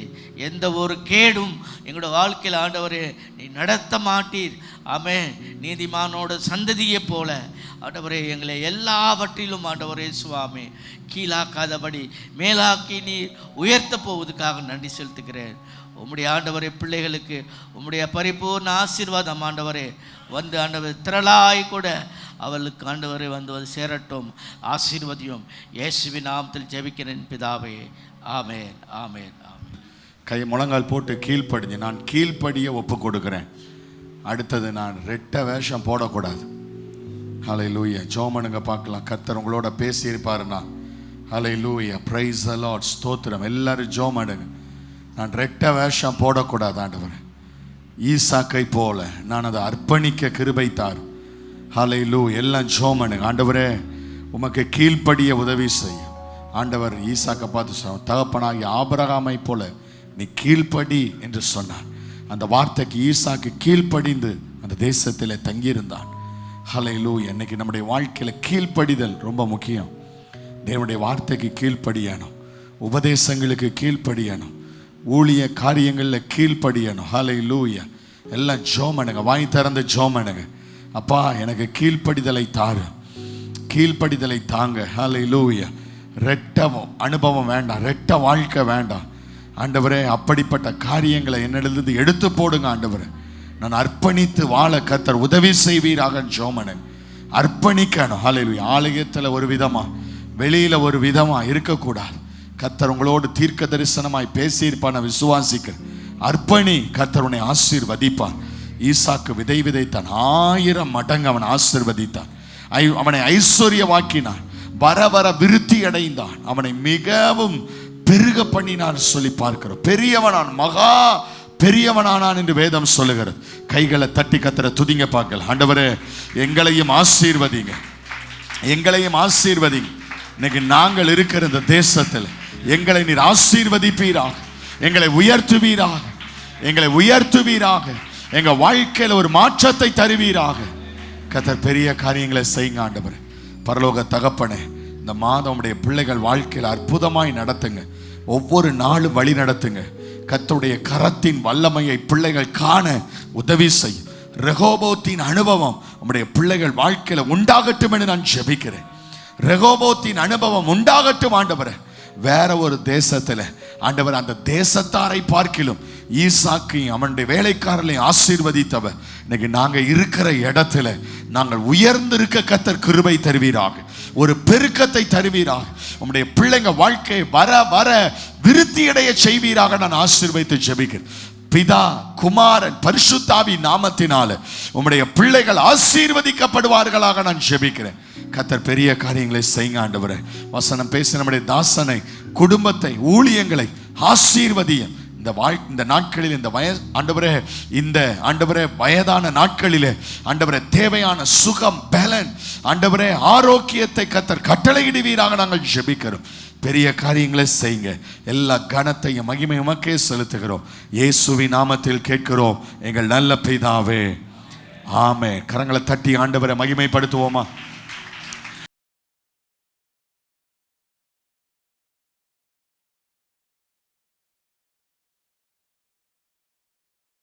எந்த ஒரு கேடும் எங்களோட வாழ்க்கையில் ஆண்டவரே நீ நடத்த மாட்டீர். ஆமென். நீதிமானோட சந்ததியை போல ஆண்டவரே எங்களை எல்லாவற்றிலும் ஆண்டவரே சுவாமி கீழாக்காதபடி மேலாக்கி நீ உயர்த்த போவதுக்காக நன்றி செலுத்துகிறேன். உம்முடைய ஆண்டவரே பிள்ளைகளுக்கு உம்முடைய பரிபூர்ண ஆசீர்வாதம் ஆண்டவரே ஆண்டவர் திரளாய் கூட அவளுக்கு ஆண்டவரே சேரட்டும். ஆசீர்வதியும் இயேசுவின் நாமத்தில் ஜெபிக்கிறேன் பிதாவே. ஆமென், ஆமென், ஆமென். கை முழங்கால் போட்டு கீழ்ப்படிஞ்சு நான் கீழ்ப்படிய ஒப்பு கொடுக்குறேன். அடுத்தது நான் ரெட்ட வேஷம் போடக்கூடாது. ஹல்லேலூயா. ஜோமனுங்க பார்க்கலாம். கர்த்தர் உங்களோட பேசியிருப்பாருன்னா ஹல்லேலூயா. Praise the Lord. ஸ்தோத்திரம். எல்லாரும் ஜோமனுங்க. நான் ரெட்ட வேஷம் போடக்கூடாது ஆண்டவர். ஈசாக்கை போல நான் அதை அர்ப்பணிக்க கிருபை தார். ஹல்லேலூயா. எல்லாம் ஜோமனுங்க. ஆண்டவரே உமக்கு கீழ்ப்படிய உதவி செய்யும். ஆண்டவர் ஈசாக்கை பார்த்து சொன்னார், தகப்பனாகிய ஆபிரகாமை போல நீ கீழ்ப்படி என்று சொன்னார். அந்த வார்த்தைக்கு ஈசாக்கு கீழ்ப்படிந்து அந்த தேசத்தில் தங்கியிருந்தான். ஹல்லேலூயா. இன்னைக்கு நம்முடைய வாழ்க்கையில் கீழ்ப்படிதல் ரொம்ப முக்கியம். தேவனுடைய வார்த்தைக்கு கீழ்ப்படியணும், உபதேசங்களுக்கு கீழ்ப்படியணும், ஊழிய காரியங்களில் கீழ்ப்படியணும். ஹல்லேலூயா. எல்லாம் ஜோமனுங்க. வாங்கி திறந்து ஜோமனுங்க. அப்பா எனக்கு கீழ்ப்படிதலை தாரு, கீழ்ப்படிதலை தாங்க. ஹல்லேலூயா. ரெட்ட அனுபவம் வேண்டாம், ரெட்ட வாழ்க்கை வேண்டாம் ஆண்டவரே. அப்படிப்பட்ட காரியங்களை என்னிலிருந்து எடுத்து போடுங்க ஆண்டவரே. நான் அர்ப்பணித்து வாழ கர்த்தர் உதவி செய்வீராக ஜோமனன். அர்ப்பணிக்கணும். ஹல்லேலூயா. ஆலயத்தில் ஒரு விதமா, வெளியில ஒரு விதமா இருக்கக்கூடாது. கர்த்தர் உங்களோடு தீர்க்க தரிசனமாய் பேசியிருப்பான விசுவாசிக்க அர்ப்பணி. கர்த்தர் உன்னை ஆசீர்வதிப்பார். ஈசாக்கு விதை விதைத்தான், 1000 மடங்கு அவன் ஆசீர்வதித்தான். அவனை ஐஸ்வர்யவாக்கினான், வர வர விருத்தி அடைந்தான், அவனை மிகவும் பெருக பண்ணினான் சொல்லி பார்க்கிறோம். பெரியவனான், மகா பெரியவனானான் என்று வேதம் சொல்லுகிறது. கைகளை தட்டி கர்த்தரை துதிங்க பார்க்கலாம். ஆண்டவரே எங்களையும் ஆசீர்வதிங்க, எங்களையும் ஆசீர்வதிங்க. இன்னைக்கு நாங்கள் இருக்கிற இந்த தேசத்தில் எங்களை நீர் ஆசீர்வதிப்பீராக, எங்களை உயர்த்துவீராக, எங்களை உயர்த்துவீராக, எங்க வாழ்க்கையில் ஒரு மாற்றத்தை தருவீராக. கர்த்தர் பெரிய காரியங்களை செய்யுங்க ஆண்டவரே. பரலோக தகப்பனே, இந்த மாதம் உடைய பிள்ளைகள் வாழ்க்கையில் அற்புதமாய் நடத்துங்க. ஒவ்வொரு நாளும் வழி நடத்துங்க. கர்த்தருடைய கரத்தின் வல்லமையை பிள்ளைகள் காண உதவி செய்யும். ரெகோபோத்தின் அனுபவம் உம்முடைய பிள்ளைகள் வாழ்க்கையில் உண்டாகட்டும் என்று நான் ஜெபிக்கிறேன். ரெகோபோத்தின் அனுபவம் உண்டாகட்டும் ஆண்டவரே. வேற ஒரு தேசத்துல ஆண்டவர் அந்த தேசத்தாரை பார்க்கிலும் ஈசாக்கையும் அவனுடைய வேலைக்காரர்களையும் ஆசீர்வதித்தவர். இன்னைக்கு நாங்க இருக்கிற இடத்துல நாங்கள் உயர்ந்திருக்க கர்த்தர் கிருபை தருவீராக, ஒரு பெருக்கத்தை தருவீராக. உம்முடைய பிள்ளைங்க வாழ்க்கை வர வர விருத்தியடைய செய்வீராக நான் ஆசீர்வதித்து ஜெபிக்கிறேன். பிதா, குமாரன், பரிசுத்தாவி நாமத்தினால உம்முடைய பிள்ளைகள் ஆசீர்வதிக்கப்படுவார்களாக நான் ஜெபிக்கிறேன். கர்த்தர் பெரிய காரியங்களை செய்யுங்க ஆண்டவரே. வசனம் பேசி நம்முடைய தாசனை, குடும்பத்தை, ஊழியங்களை ஆசீர்வதியும். இந்த நாட்களில் இந்த ஆண்டவரே, இந்த ஆண்டவரே வயதான நாட்களிலே ஆண்டவரே தேவையான சுகம், பலன், ஆண்டவரே ஆரோக்கியத்தை கர்த்தர் கட்டளையிடுவீராக நாங்கள் ஜெபிக்கிறோம். பெரிய காரியங்களை செய்யுங்க. எல்லா கனத்தையும் மகிமை உமக்கே செலுத்துகிறோம். இயேசுவின் நாமத்தில் கேட்கிறோம் எங்கள் நல்ல பிதாவே, ஆமென். கரங்களை தட்டி ஆண்டவரை மகிமைப்படுத்துவோமா?